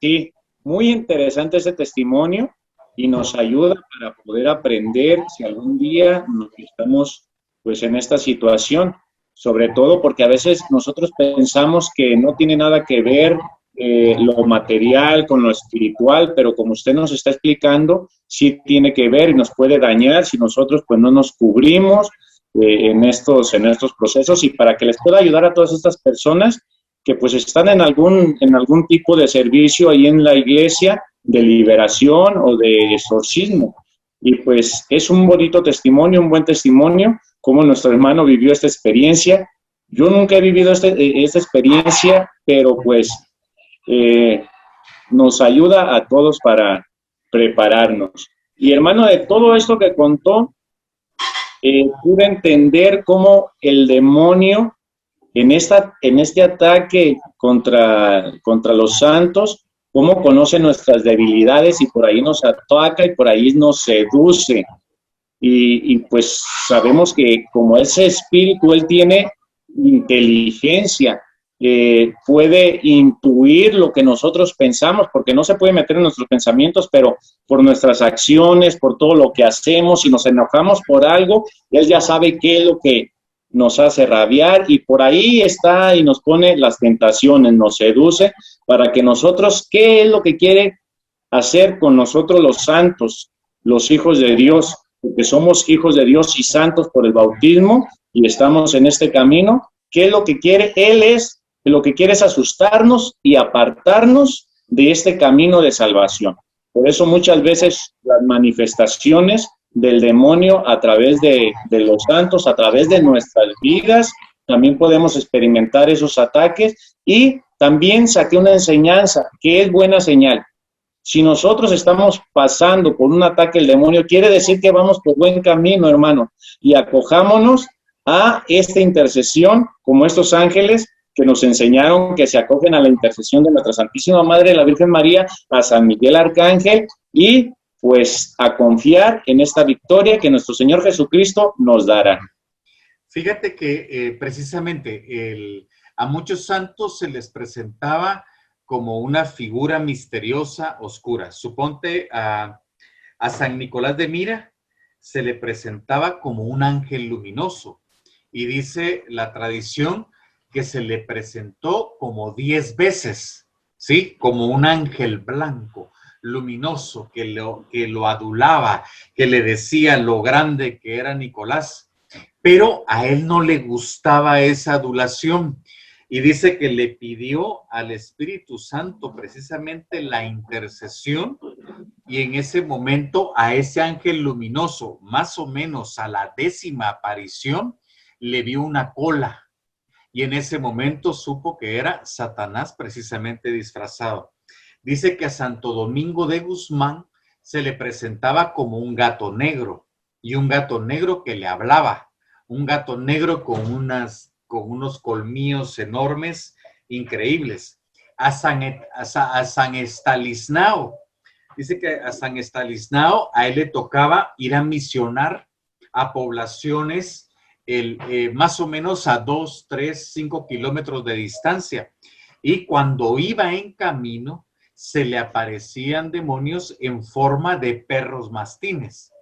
sí, muy interesante ese testimonio y nos ayuda para poder aprender si algún día nos estamos pues en esta situación, sobre todo porque a veces nosotros pensamos que no tiene nada que ver lo material con lo espiritual, pero como usted nos está explicando, sí tiene que ver y nos puede dañar si nosotros pues no nos cubrimos en estos procesos, y para que les pueda ayudar a todas estas personas que pues están en algún tipo de servicio ahí en la iglesia de liberación o de exorcismo. Y pues es un bonito testimonio, un buen testimonio, cómo nuestro hermano vivió esta experiencia. Yo nunca he vivido esta experiencia, pero pues nos ayuda a todos para prepararnos. Y hermano, de todo esto que contó, pude entender cómo el demonio en este ataque contra los santos, cómo conoce nuestras debilidades y por ahí nos ataca y por ahí nos seduce. Y pues sabemos que como ese espíritu, él tiene inteligencia, puede intuir lo que nosotros pensamos, porque no se puede meter en nuestros pensamientos, pero por nuestras acciones, por todo lo que hacemos, si nos enojamos por algo, él ya sabe qué es lo que nos hace rabiar y por ahí está y nos pone las tentaciones, nos seduce para que nosotros, ¿qué es lo que quiere hacer con nosotros los santos, los hijos de Dios? Porque somos hijos de Dios y santos por el bautismo y estamos en este camino. ¿Qué es lo que quiere? Lo que quiere es asustarnos y apartarnos de este camino de salvación. Por eso muchas veces las manifestaciones del demonio a través de los santos, a través de nuestras vidas, también podemos experimentar esos ataques. Y también saqué una enseñanza que es buena señal. Si nosotros estamos pasando por un ataque del demonio, quiere decir que vamos por buen camino, hermano, y acojámonos a esta intercesión, como estos ángeles que nos enseñaron que se acogen a la intercesión de nuestra Santísima Madre, la Virgen María, a San Miguel Arcángel, y pues a confiar en esta victoria que nuestro Señor Jesucristo nos dará. Fíjate que precisamente a muchos santos se les presentaba como una figura misteriosa, oscura. Suponte a San Nicolás de Mira se le presentaba como un ángel luminoso y dice la tradición que se le presentó como 10 veces, ¿sí? Como un ángel blanco, luminoso, que lo adulaba, que le decía lo grande que era Nicolás, pero a él no le gustaba esa adulación y dice que le pidió al Espíritu Santo precisamente la intercesión y en ese momento a ese ángel luminoso, más o menos a la 10ª aparición, le vio una cola y en ese momento supo que era Satanás precisamente disfrazado. Dice que a Santo Domingo de Guzmán se le presentaba como un gato negro y un gato negro que le hablaba, un gato negro con unos colmillos enormes, increíbles. A San Estanislao, dice que a San Estanislao a él le tocaba ir a misionar a poblaciones más o menos a 2, 3, 5 kilómetros de distancia. Y cuando iba en camino, se le aparecían demonios en forma de perros mastines.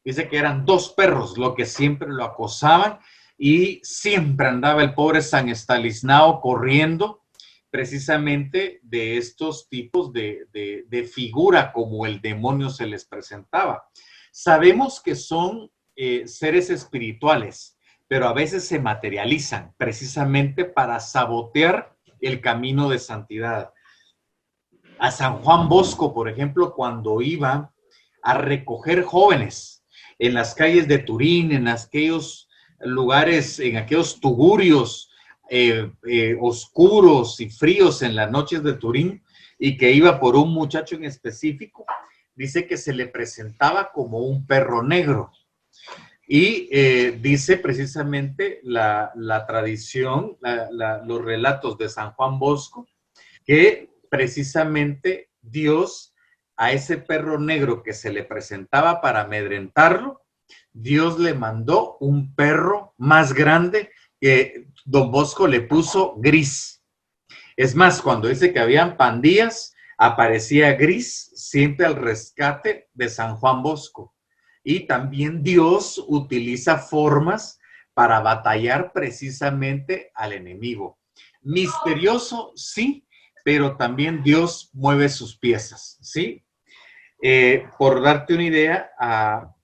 Dice que eran 2 perros lo que siempre lo acosaban y siempre andaba el pobre San Estanislao corriendo precisamente de estos tipos de figura como el demonio se les presentaba. Sabemos que son seres espirituales, pero a veces se materializan precisamente para sabotear el camino de santidad. A San Juan Bosco, por ejemplo, cuando iba a recoger jóvenes en las calles de Turín, en aquellos lugares, en aquellos tugurios oscuros y fríos en las noches de Turín, y que iba por un muchacho en específico, dice que se le presentaba como un perro negro. Y dice precisamente la tradición, los relatos de San Juan Bosco, que precisamente Dios a ese perro negro que se le presentaba para amedrentarlo, Dios le mandó un perro más grande que Don Bosco le puso Gris. Es más, cuando dice que habían pandillas, aparecía Gris siempre al rescate de San Juan Bosco. Y también Dios utiliza formas para batallar precisamente al enemigo. Misterioso, sí, pero también Dios mueve sus piezas, ¿sí? Por darte una idea, a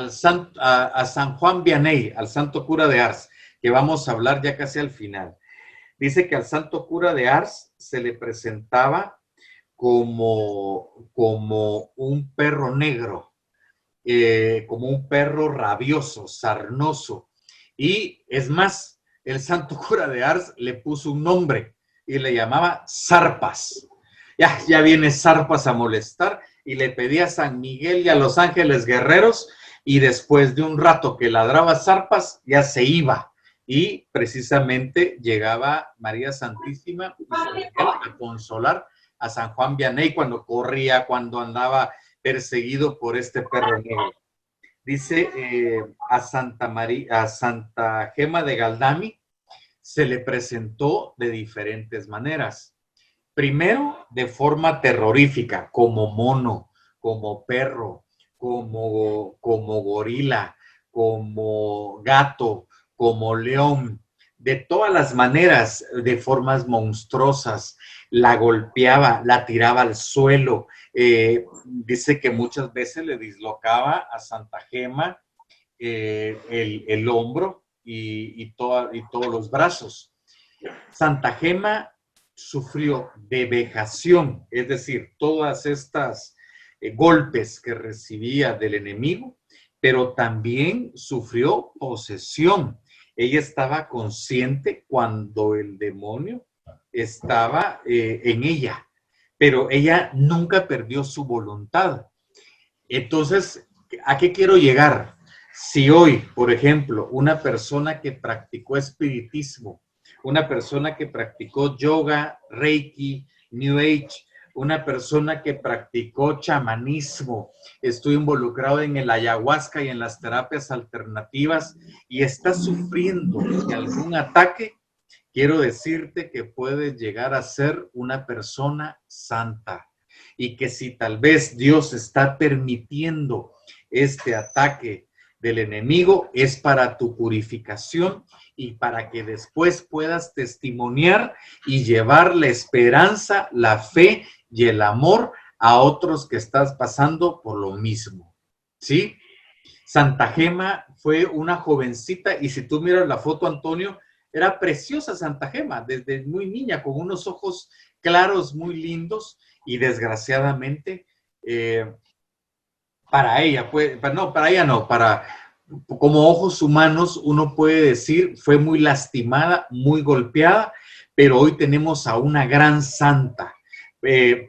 San Juan Vianney, al santo cura de Ars, que vamos a hablar ya casi al final. Dice que al santo cura de Ars se le presentaba como un perro negro, como un perro rabioso, sarnoso. Y es más, el santo cura de Ars le puso un nombre y le llamaba Zarpas. Ya viene Zarpas a molestar, y le pedía a San Miguel y a los ángeles guerreros, y después de un rato que ladraba Zarpas, ya se iba. Y precisamente llegaba María Santísima y San Miguel a consolar a San Juan Vianney cuando corría, cuando andaba perseguido por este perro negro. Dice a Santa Gema de Galdami se le presentó de diferentes maneras. Primero, de forma terrorífica, como mono, como perro, como gorila, como gato, como león, de todas las maneras, de formas monstruosas. La golpeaba, la tiraba al suelo. Dice que muchas veces le dislocaba a Santa Gema el hombro y todos los brazos. Santa Gema sufrió de vejación, es decir, todas estas golpes que recibía del enemigo, pero también sufrió posesión. Ella estaba consciente cuando el demonio estaba en ella, pero ella nunca perdió su voluntad. Entonces, ¿a qué quiero llegar? Si hoy, por ejemplo, una persona que practicó espiritismo, una persona que practicó yoga, reiki, new age, una persona que practicó chamanismo, estuvo involucrado en el ayahuasca y en las terapias alternativas y está sufriendo de algún ataque, quiero decirte que puedes llegar a ser una persona santa y que si tal vez Dios está permitiendo este ataque del enemigo es para tu purificación y para que después puedas testimoniar y llevar la esperanza, la fe y el amor a otros que estás pasando por lo mismo, ¿sí? Santa Gema fue una jovencita y si tú miras la foto, Antonio, era preciosa Santa Gema, desde muy niña, con unos ojos claros, muy lindos y desgraciadamente para ella, pues, para ella no, como ojos humanos uno puede decir, fue muy lastimada, muy golpeada, pero hoy tenemos a una gran santa.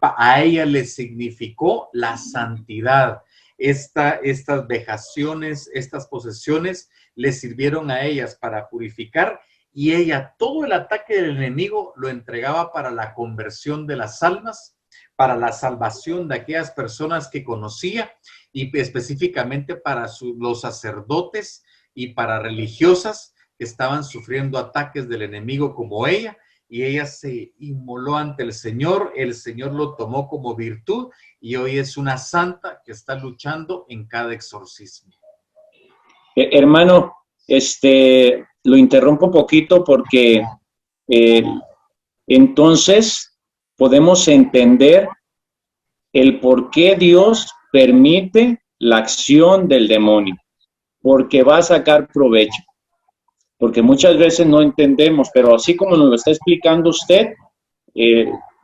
A ella le significó la santidad. Estas vejaciones, estas posesiones le sirvieron a ellas para purificar y ella todo el ataque del enemigo lo entregaba para la conversión de las almas, para la salvación de aquellas personas que conocía y específicamente para los sacerdotes y para religiosas que estaban sufriendo ataques del enemigo como ella, y ella se inmoló ante el Señor lo tomó como virtud y hoy es una santa que está luchando en cada exorcismo. Hermano, lo interrumpo un poquito porque entonces podemos entender el por qué Dios permite la acción del demonio, porque va a sacar provecho, porque muchas veces no entendemos, pero así como nos lo está explicando usted,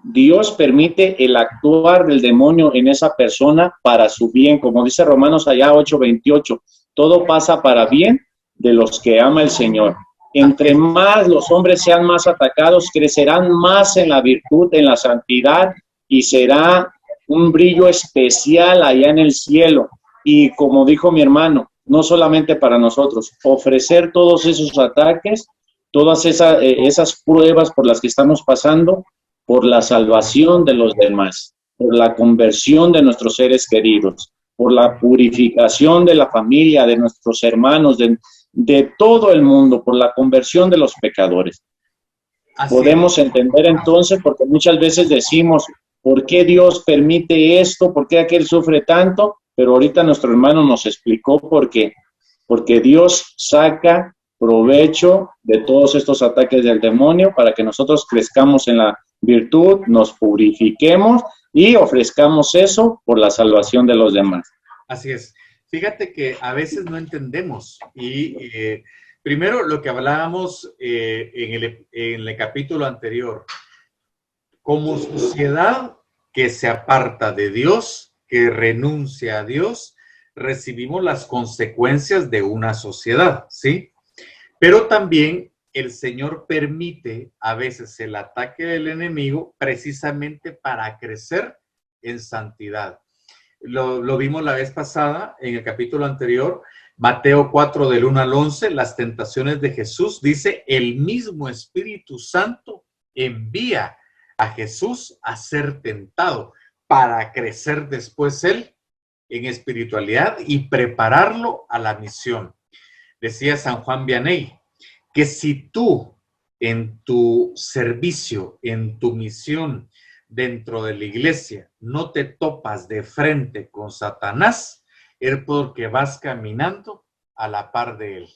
Dios permite el actuar del demonio en esa persona para su bien, como dice Romanos allá 8:28, todo pasa para bien de los que ama el Señor. Entre más los hombres sean más atacados, crecerán más en la virtud, en la santidad, y será un brillo especial allá en el cielo. Y como dijo mi hermano, no solamente para nosotros, ofrecer todos esos ataques, todas esas pruebas por las que estamos pasando, por la salvación de los demás, por la conversión de nuestros seres queridos, por la purificación de la familia, de nuestros hermanos, de todo el mundo, por la conversión de los pecadores. Podemos entender entonces, porque muchas veces decimos, ¿por qué Dios permite esto? ¿Por qué aquel sufre tanto? Pero ahorita nuestro hermano nos explicó por qué. Porque Dios saca provecho de todos estos ataques del demonio para que nosotros crezcamos en la virtud, nos purifiquemos y ofrezcamos eso por la salvación de los demás. Así es. Fíjate que a veces no entendemos y primero lo que hablábamos en el capítulo anterior, como sociedad que se aparta de Dios, que renuncia a Dios, recibimos las consecuencias de una sociedad, ¿sí? Pero también el Señor permite a veces el ataque del enemigo precisamente para crecer en santidad. Lo vimos la vez pasada en el capítulo anterior, Mateo 4 del 1 al 11, las tentaciones de Jesús. Dice, el mismo Espíritu Santo envía a Jesús a ser tentado para crecer después él en espiritualidad y prepararlo a la misión. Decía San Juan Vianney, que si tú en tu servicio, en tu misión dentro de la iglesia, no te topas de frente con Satanás, es porque vas caminando a la par de él.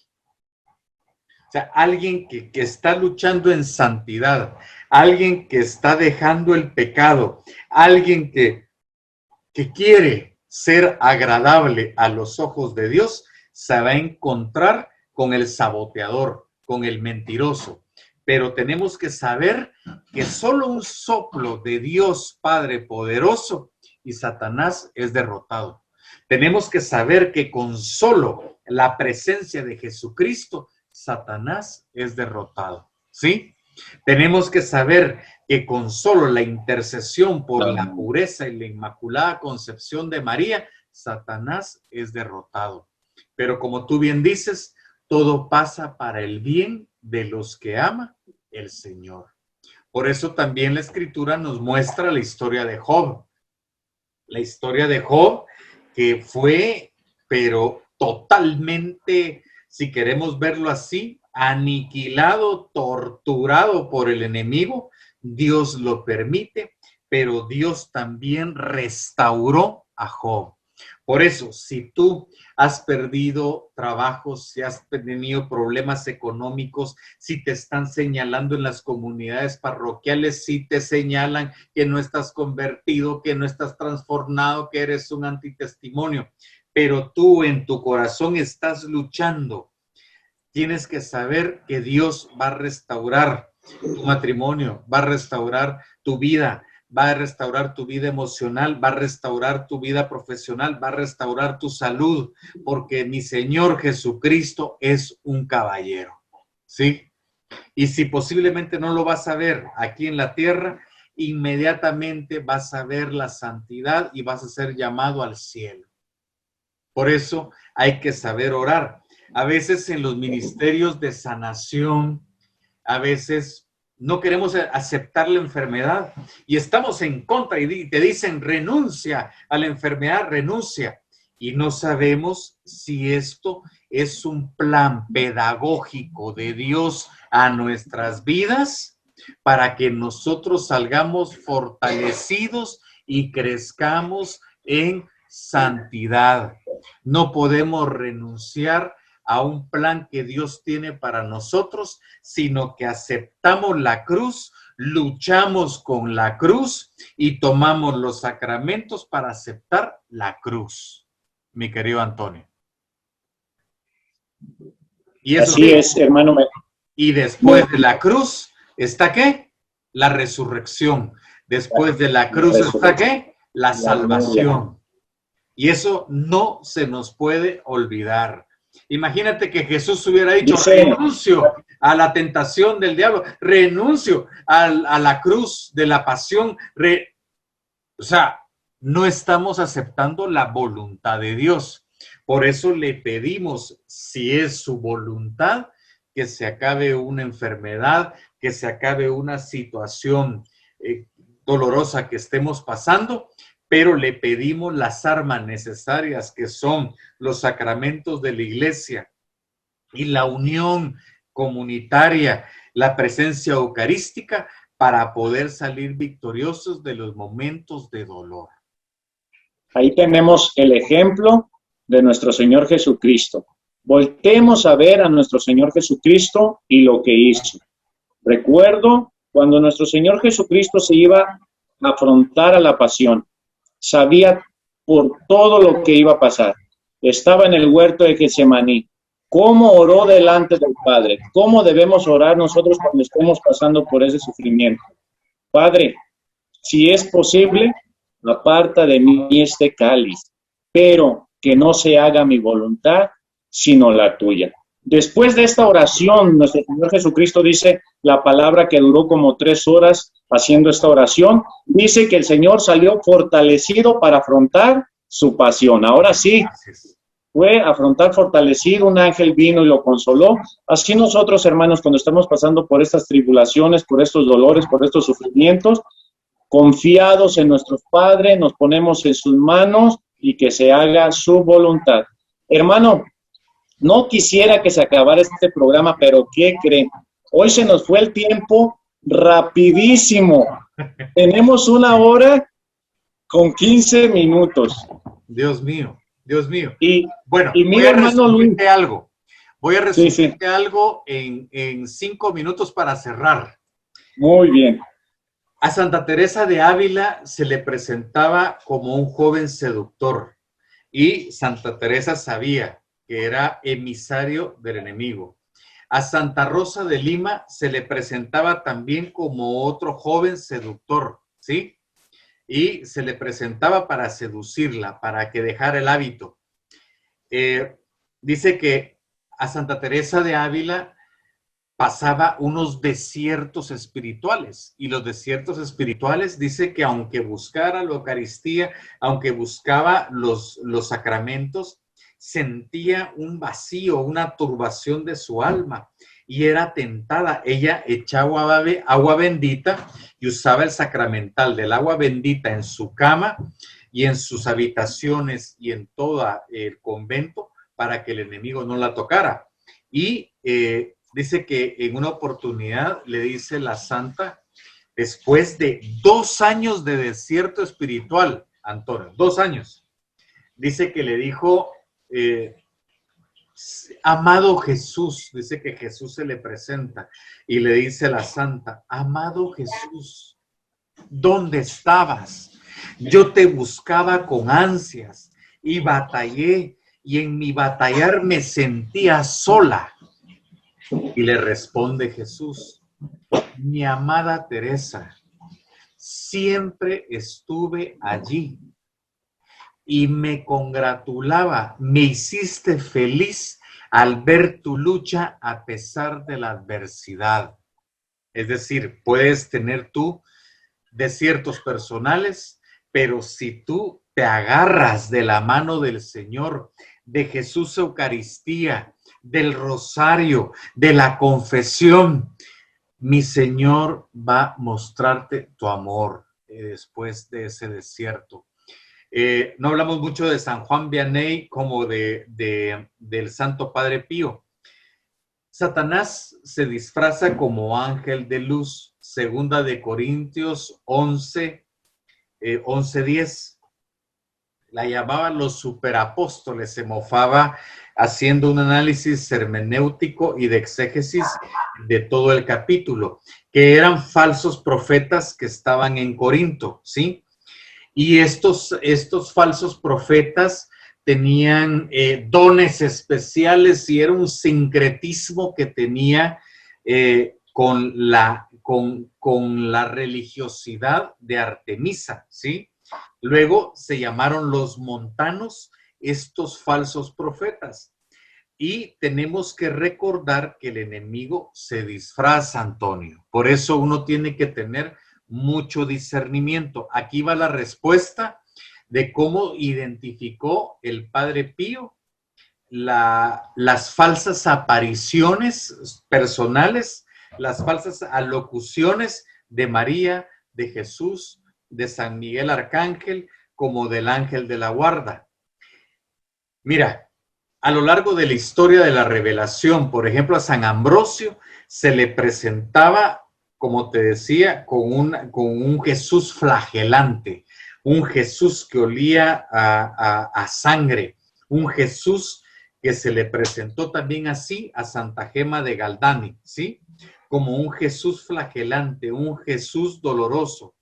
O sea, alguien que está luchando en santidad, alguien que está dejando el pecado, alguien que quiere ser agradable a los ojos de Dios, se va a encontrar con el saboteador, con el mentiroso. Pero tenemos que saber que solo un soplo de Dios Padre poderoso y Satanás es derrotado. Tenemos que saber que con solo la presencia de Jesucristo, Satanás es derrotado, ¿sí? Tenemos que saber que con solo la intercesión por la pureza y la inmaculada concepción de María, Satanás es derrotado. Pero como tú bien dices, todo pasa para el bien de los que ama el Señor. Por eso también la Escritura nos muestra la historia de Job. La historia de Job que fue, pero totalmente, si queremos verlo así, aniquilado, torturado por el enemigo. Dios lo permite, pero Dios también restauró a Job. Por eso, si tú has perdido trabajos, si has tenido problemas económicos, si te están señalando en las comunidades parroquiales, si te señalan que no estás convertido, que no estás transformado, que eres un antitestimonio, pero tú en tu corazón estás luchando, tienes que saber que Dios va a restaurar tu matrimonio, va a restaurar tu vida, va a restaurar tu vida emocional, va a restaurar tu vida profesional, va a restaurar tu salud, porque mi Señor Jesucristo es un caballero, ¿sí? Y si posiblemente no lo vas a ver aquí en la tierra, inmediatamente vas a ver la santidad y vas a ser llamado al cielo. Por eso hay que saber orar. A veces en los ministerios de sanación, a veces no queremos aceptar la enfermedad y estamos en contra y te dicen renuncia a la enfermedad, renuncia. Y no sabemos si esto es un plan pedagógico de Dios a nuestras vidas para que nosotros salgamos fortalecidos y crezcamos en santidad. No podemos renunciar a un plan que Dios tiene para nosotros, sino que aceptamos la cruz, luchamos con la cruz y tomamos los sacramentos para aceptar la cruz, mi querido Antonio. Y eso así es, hermano. Y después de la cruz, ¿está qué? La resurrección. Después de la cruz, ¿está qué? La salvación. Y eso no se nos puede olvidar. Imagínate que Jesús hubiera dicho, renuncio a la tentación del diablo, renuncio a la cruz de la pasión. O sea, no estamos aceptando la voluntad de Dios. Por eso le pedimos, si es su voluntad, que se acabe una enfermedad, que se acabe una situación dolorosa que estemos pasando, pero le pedimos las armas necesarias, que son los sacramentos de la iglesia y la unión comunitaria, la presencia eucarística, para poder salir victoriosos de los momentos de dolor. Ahí tenemos el ejemplo de nuestro Señor Jesucristo. Voltemos a ver a nuestro Señor Jesucristo y lo que hizo. Recuerdo cuando nuestro Señor Jesucristo se iba a afrontar a la pasión. Sabía por todo lo que iba a pasar. Estaba en el huerto de Getsemaní. ¿Cómo oró delante del Padre? ¿Cómo debemos orar nosotros cuando estemos pasando por ese sufrimiento? Padre, si es posible, aparta de mí este cáliz, pero que no se haga mi voluntad, sino la tuya. Después de esta oración, nuestro Señor Jesucristo dice la palabra que duró como 3 horas haciendo esta oración. Dice que el Señor salió fortalecido para afrontar su pasión. Ahora sí, fue a afrontar fortalecido, un ángel vino y lo consoló. Así nosotros, hermanos, cuando estamos pasando por estas tribulaciones, por estos dolores, por estos sufrimientos, confiados en nuestro Padre, nos ponemos en sus manos y que se haga su voluntad. Hermano, no quisiera que se acabara este programa, pero ¿qué creen? Hoy se nos fue el tiempo rapidísimo. Tenemos 1 hora con 15 minutos. Dios mío, Dios mío. Y bueno, mira, hermano Luis, algo. Voy a resumirte sí. algo en 5 minutos para cerrar. Muy bien. A Santa Teresa de Ávila se le presentaba como un joven seductor y Santa Teresa sabía que era emisario del enemigo. A Santa Rosa de Lima se le presentaba también como otro joven seductor, ¿sí? Y se le presentaba para seducirla, para que dejara el hábito. Dice que a Santa Teresa de Ávila pasaba unos desiertos espirituales, y los desiertos espirituales dice que aunque buscara la Eucaristía, aunque buscaba los sacramentos, sentía un vacío, una turbación de su alma y era tentada. Ella echaba agua bendita y usaba el sacramental del agua bendita en su cama y en sus habitaciones y en todo el convento para que el enemigo no la tocara. Y dice que en una oportunidad le dice la santa, después de 2 años de desierto espiritual, Antonio, 2 años, dice que le dijo, amado Jesús, dice que Jesús se le presenta y le dice a la santa, amado Jesús, ¿dónde estabas? Yo te buscaba con ansias y batallé, y en mi batallar me sentía sola. Y le responde Jesús, mi amada Teresa, siempre estuve allí y me congratulaba, me hiciste feliz al ver tu lucha a pesar de la adversidad. Es decir, puedes tener tú desiertos personales, pero si tú te agarras de la mano del Señor, de Jesús Eucaristía, del rosario, de la confesión, mi Señor va a mostrarte tu amor después de ese desierto. No hablamos mucho de San Juan Vianney como del Santo Padre Pío. Satanás se disfraza como ángel de luz, 2 de Corintios 11:10. La llamaban los superapóstoles, se mofaba haciendo un análisis hermenéutico y de exégesis de todo el capítulo, que eran falsos profetas que estaban en Corinto, ¿sí? Y estos falsos profetas tenían dones especiales y era un sincretismo que tenía con la religiosidad de Artemisa, ¿sí? Luego se llamaron los montanos, estos falsos profetas. Y tenemos que recordar que el enemigo se disfraza, Antonio. Por eso uno tiene que tener mucho discernimiento. Aquí va la respuesta de cómo identificó el Padre Pío las falsas apariciones personales, las falsas alocuciones de María, de Jesús, de San Miguel Arcángel, como del ángel de la guarda. Mira, a lo largo de la historia de la revelación, por ejemplo, a San Ambrosio se le presentaba, como te decía, con un Jesús flagelante, un Jesús que olía a sangre, un Jesús que se le presentó también así a Santa Gema de Galdani, ¿sí? Como un Jesús flagelante, un Jesús doloroso.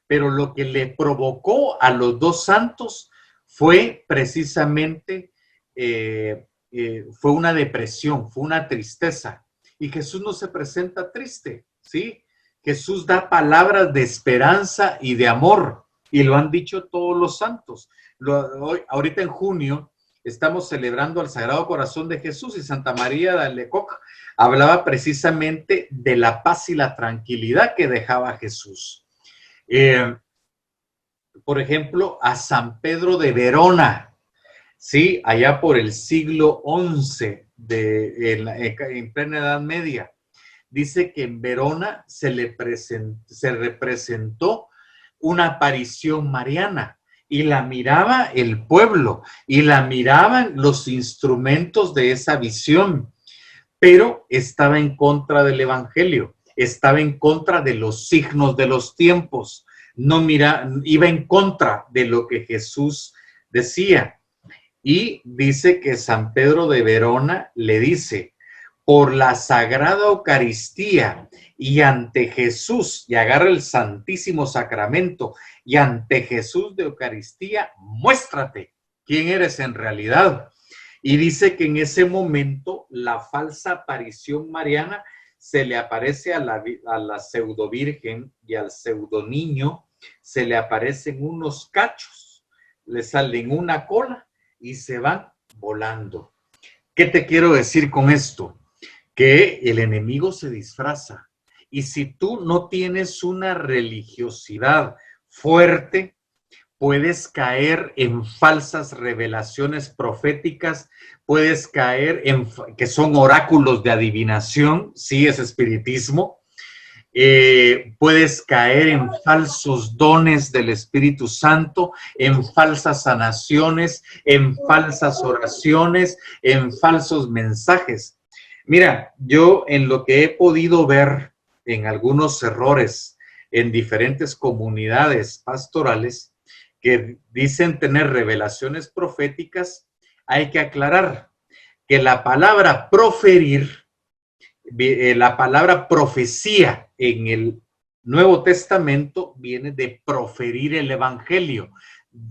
Pero lo que le provocó a los dos santos fue precisamente, fue una depresión, fue una tristeza. Y Jesús no se presenta triste, ¿sí? Jesús da palabras de esperanza y de amor, y lo han dicho todos los santos. Ahorita en junio estamos celebrando al Sagrado Corazón de Jesús, y Santa María de Alacoque hablaba precisamente de la paz y la tranquilidad que dejaba Jesús. Por ejemplo, a San Pedro de Verona, ¿sí? Allá por el siglo XI, en plena Edad Media, dice que en Verona se representó una aparición mariana, y la miraba el pueblo, y la miraban los instrumentos de esa visión, pero estaba en contra del evangelio, estaba en contra de los signos de los tiempos, iba en contra de lo que Jesús decía. Y dice que San Pedro de Verona le dice: por la Sagrada Eucaristía y ante Jesús, y agarra el Santísimo Sacramento, y ante Jesús de Eucaristía, muéstrate quién eres en realidad. Y dice que en ese momento la falsa aparición mariana se le aparece a la pseudo virgen y al pseudo niño, se le aparecen unos cachos, le salen una cola y se van volando. ¿Qué te quiero decir con esto? Que el enemigo se disfraza, y si tú no tienes una religiosidad fuerte, puedes caer en falsas revelaciones proféticas, puedes caer en que son oráculos de adivinación, sí, es espiritismo. Puedes caer en falsos dones del Espíritu Santo, en falsas sanaciones, en falsas oraciones, en falsos mensajes. Mira, yo en lo que he podido ver en algunos errores en diferentes comunidades pastorales que dicen tener revelaciones proféticas, hay que aclarar que la palabra proferir, la palabra profecía en el Nuevo Testamento viene de proferir el evangelio,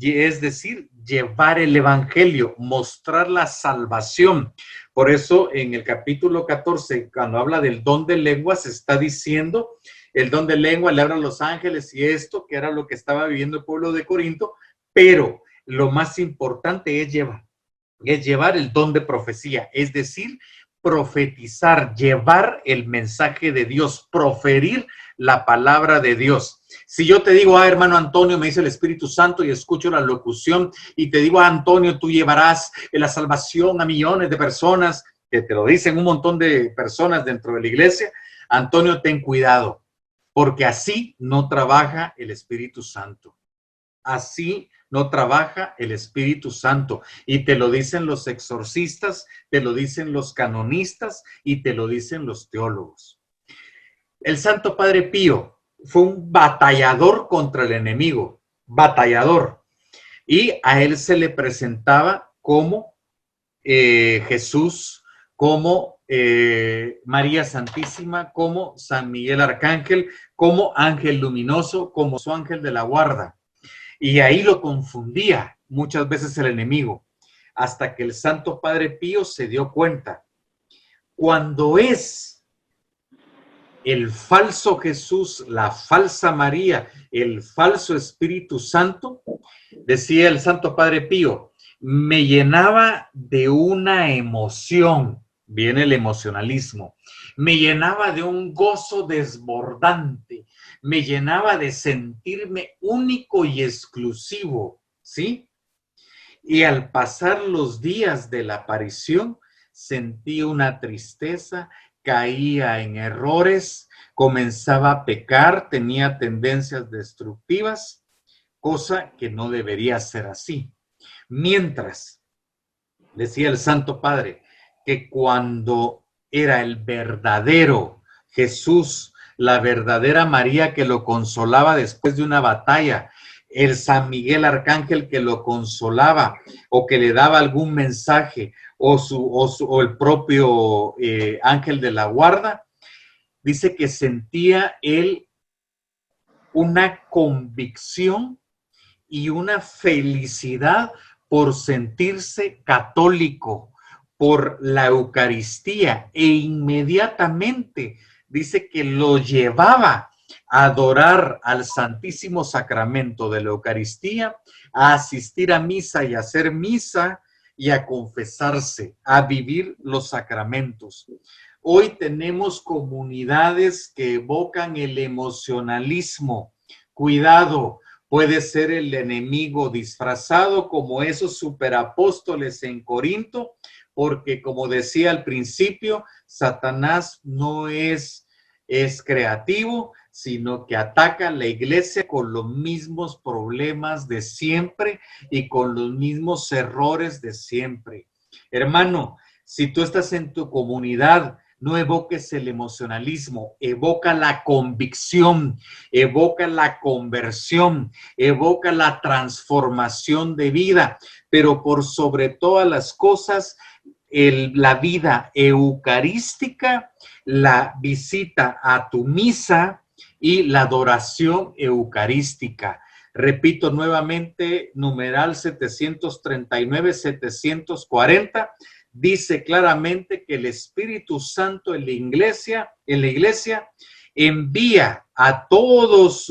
es decir, llevar el evangelio, mostrar la salvación. Por eso en el capítulo 14, cuando habla del don de lenguas, está diciendo: el don de lengua le hablan los ángeles, y esto, que era lo que estaba viviendo el pueblo de Corinto, pero lo más importante es llevar el don de profecía, es decir, profetizar, llevar el mensaje de Dios, proferir la palabra de Dios. Si yo te digo: hermano Antonio, me dice el Espíritu Santo, y escucho la locución, y te digo: Antonio, tú llevarás la salvación a millones de personas, que te lo dicen un montón de personas dentro de la iglesia, Antonio, ten cuidado, porque así no trabaja el Espíritu Santo. Así no trabaja el Espíritu Santo. Y te lo dicen los exorcistas, te lo dicen los canonistas, y te lo dicen los teólogos. El Santo Padre Pío fue un batallador contra el enemigo, batallador. Y a él se le presentaba como Jesús, como María Santísima, como San Miguel Arcángel, como ángel luminoso, como su ángel de la guarda. Y ahí lo confundía muchas veces el enemigo, hasta que el Santo Padre Pío se dio cuenta. Cuando es el falso Jesús, la falsa María, el falso Espíritu Santo, decía el Santo Padre Pío, me llenaba de una emoción, viene el emocionalismo, me llenaba de un gozo desbordante, me llenaba de sentirme único y exclusivo, ¿sí? Y al pasar los días de la aparición, sentí una tristeza, caía en errores, comenzaba a pecar, tenía tendencias destructivas, cosa que no debería ser así. Mientras, decía el Santo Padre, que cuando era el verdadero Jesús, la verdadera María que lo consolaba después de una batalla, el San Miguel Arcángel que lo consolaba o que le daba algún mensaje, o el propio ángel de la guarda, dice que sentía él una convicción y una felicidad por sentirse católico, por la Eucaristía, e inmediatamente dice que lo llevaba a adorar al Santísimo Sacramento de la Eucaristía, a asistir a misa y a hacer misa y a confesarse, a vivir los sacramentos. Hoy tenemos comunidades que evocan el emocionalismo. Cuidado, puede ser el enemigo disfrazado como esos superapóstoles en Corinto, porque como decía al principio, Satanás no es creativo, sino que ataca a la iglesia con los mismos problemas de siempre y con los mismos errores de siempre. Hermano, si tú estás en tu comunidad, no evoques el emocionalismo, evoca la convicción, evoca la conversión, evoca la transformación de vida, pero por sobre todas las cosas, la vida eucarística, la visita a tu misa y la adoración eucarística. Repito nuevamente, numeral 739-740, dice claramente que el Espíritu Santo en la iglesia envía a todos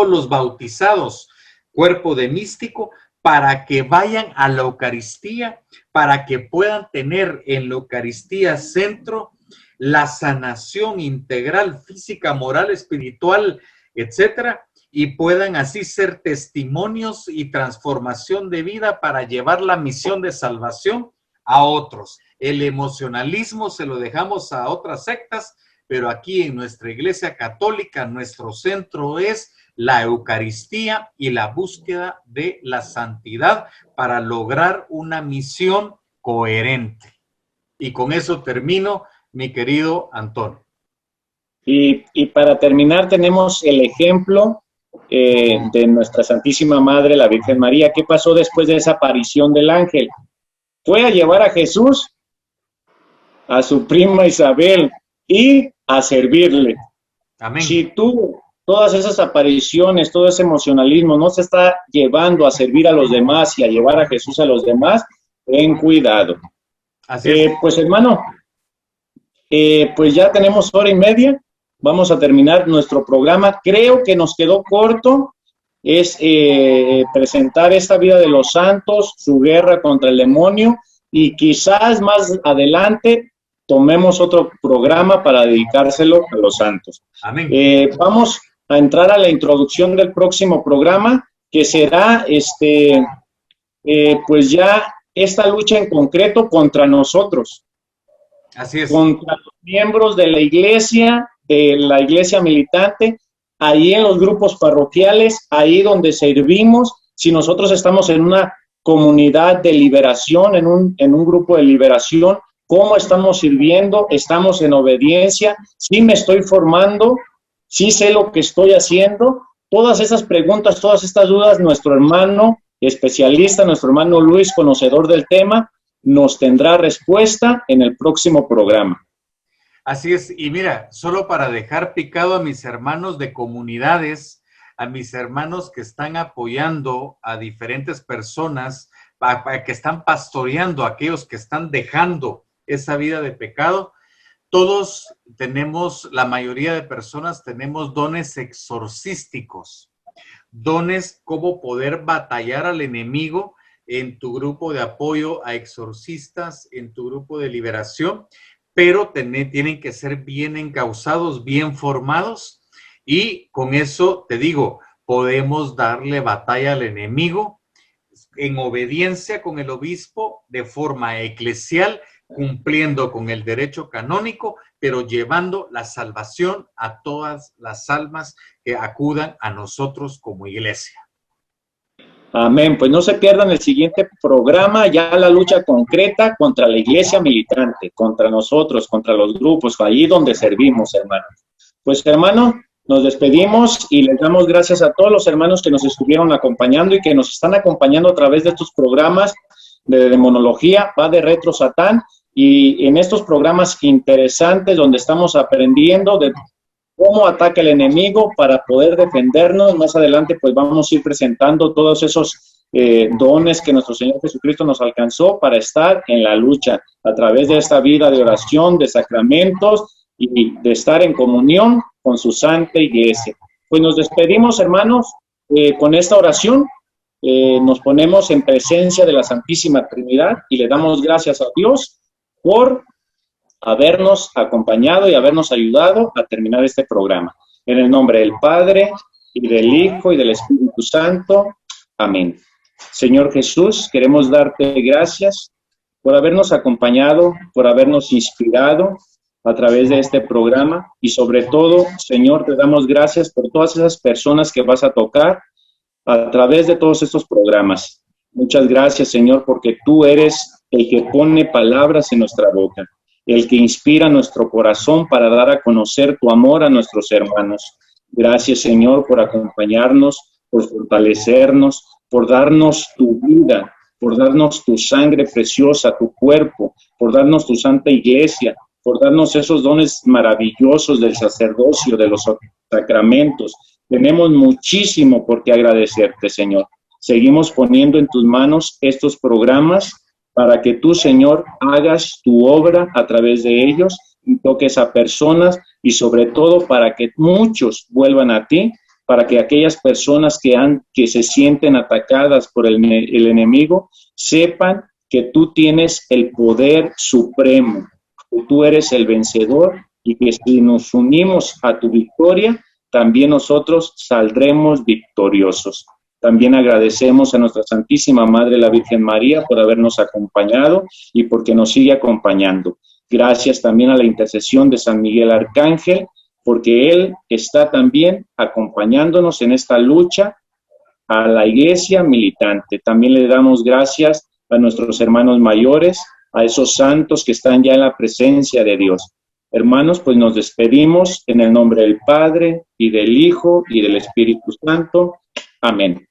los bautizados, cuerpo de místico, para que vayan a la Eucaristía, para que puedan tener en la Eucaristía centro la sanación integral, física, moral, espiritual, etcétera, y puedan así ser testimonios y transformación de vida para llevar la misión de salvación a otros. El emocionalismo se lo dejamos a otras sectas, pero aquí en nuestra Iglesia Católica, nuestro centro es la Eucaristía y la búsqueda de la santidad para lograr una misión coherente. Y con eso termino, mi querido Antonio. Y para terminar, tenemos el ejemplo de nuestra Santísima Madre, la Virgen María. ¿Qué pasó después de esa aparición del ángel? Fue a llevar a Jesús, a su prima Isabel, y a servirle. Amén. Si tú, todas esas apariciones, todo ese emocionalismo no se está llevando a servir a los demás y a llevar a Jesús a los demás, ten cuidado. Así es. Pues hermano, pues ya tenemos 1:30. Vamos a terminar nuestro programa. Creo que nos quedó corto. Es presentar esta vida de los santos, su guerra contra el demonio, y quizás más adelante tomemos otro programa para dedicárselo a los santos. Amén. Vamos a entrar a la introducción del próximo programa, que será pues ya esta lucha en concreto contra nosotros. Así es. Contra los miembros de la iglesia militante, ahí en los grupos parroquiales, ahí donde servimos. Si nosotros estamos en una comunidad de liberación, en un grupo de liberación, ¿cómo estamos sirviendo? ¿Estamos en obediencia? ¿Sí me estoy formando? ¿Sí sé lo que estoy haciendo? Todas esas preguntas, todas estas dudas, nuestro hermano especialista, nuestro hermano Luis, conocedor del tema, nos tendrá respuesta en el próximo programa. Así es, y mira, solo para dejar picado a mis hermanos de comunidades, a mis hermanos que están apoyando a diferentes personas, que están pastoreando a aquellos que están dejando esa vida de pecado, todos tenemos, la mayoría de personas tenemos dones exorcísticos, dones como poder batallar al enemigo en tu grupo de apoyo a exorcistas, en tu grupo de liberación, pero tienen que ser bien encausados, bien formados, y con eso, te digo, podemos darle batalla al enemigo en obediencia con el obispo de forma eclesial, cumpliendo con el derecho canónico, pero llevando la salvación a todas las almas que acudan a nosotros como iglesia. Amén. Pues no se pierdan el siguiente programa, ya la lucha concreta contra la iglesia militante, contra nosotros, contra los grupos, allí donde servimos, hermanos. Pues, hermano, nos despedimos y les damos gracias a todos los hermanos que nos estuvieron acompañando y que nos están acompañando a través de estos programas de demonología, Padre Retro Satán, y en estos programas interesantes donde estamos aprendiendo de cómo ataca el enemigo para poder defendernos. Más adelante pues vamos a ir presentando todos esos dones que nuestro Señor Jesucristo nos alcanzó para estar en la lucha a través de esta vida de oración, de sacramentos y de estar en comunión con su Santa Iglesia. Pues nos despedimos, hermanos, con esta oración. Nos ponemos en presencia de la Santísima Trinidad y le damos gracias a Dios por habernos acompañado y habernos ayudado a terminar este programa. En el nombre del Padre, y del Hijo, y del Espíritu Santo. Amén. Señor Jesús, queremos darte gracias por habernos acompañado, por habernos inspirado a través de este programa, y sobre todo, Señor, te damos gracias por todas esas personas que vas a tocar a través de todos estos programas. Muchas gracias, Señor, porque tú eres el que pone palabras en nuestra boca, el que inspira nuestro corazón para dar a conocer tu amor a nuestros hermanos. Gracias, Señor, por acompañarnos, por fortalecernos, por darnos tu vida, por darnos tu sangre preciosa, tu cuerpo, por darnos tu santa iglesia, por darnos esos dones maravillosos del sacerdocio, de los sacramentos. Tenemos muchísimo por qué agradecerte, Señor. Seguimos poniendo en tus manos estos programas para que tú, Señor, hagas tu obra a través de ellos y toques a personas, y sobre todo para que muchos vuelvan a ti, para que aquellas personas que se sienten atacadas por el enemigo sepan que tú tienes el poder supremo, que tú eres el vencedor, y que si nos unimos a tu victoria, también nosotros saldremos victoriosos. También agradecemos a nuestra Santísima Madre, la Virgen María, por habernos acompañado y porque nos sigue acompañando. Gracias también a la intercesión de San Miguel Arcángel, porque él está también acompañándonos en esta lucha a la iglesia militante. También le damos gracias a nuestros hermanos mayores, a esos santos que están ya en la presencia de Dios. Hermanos, pues nos despedimos en el nombre del Padre, y del Hijo, y del Espíritu Santo. Amén.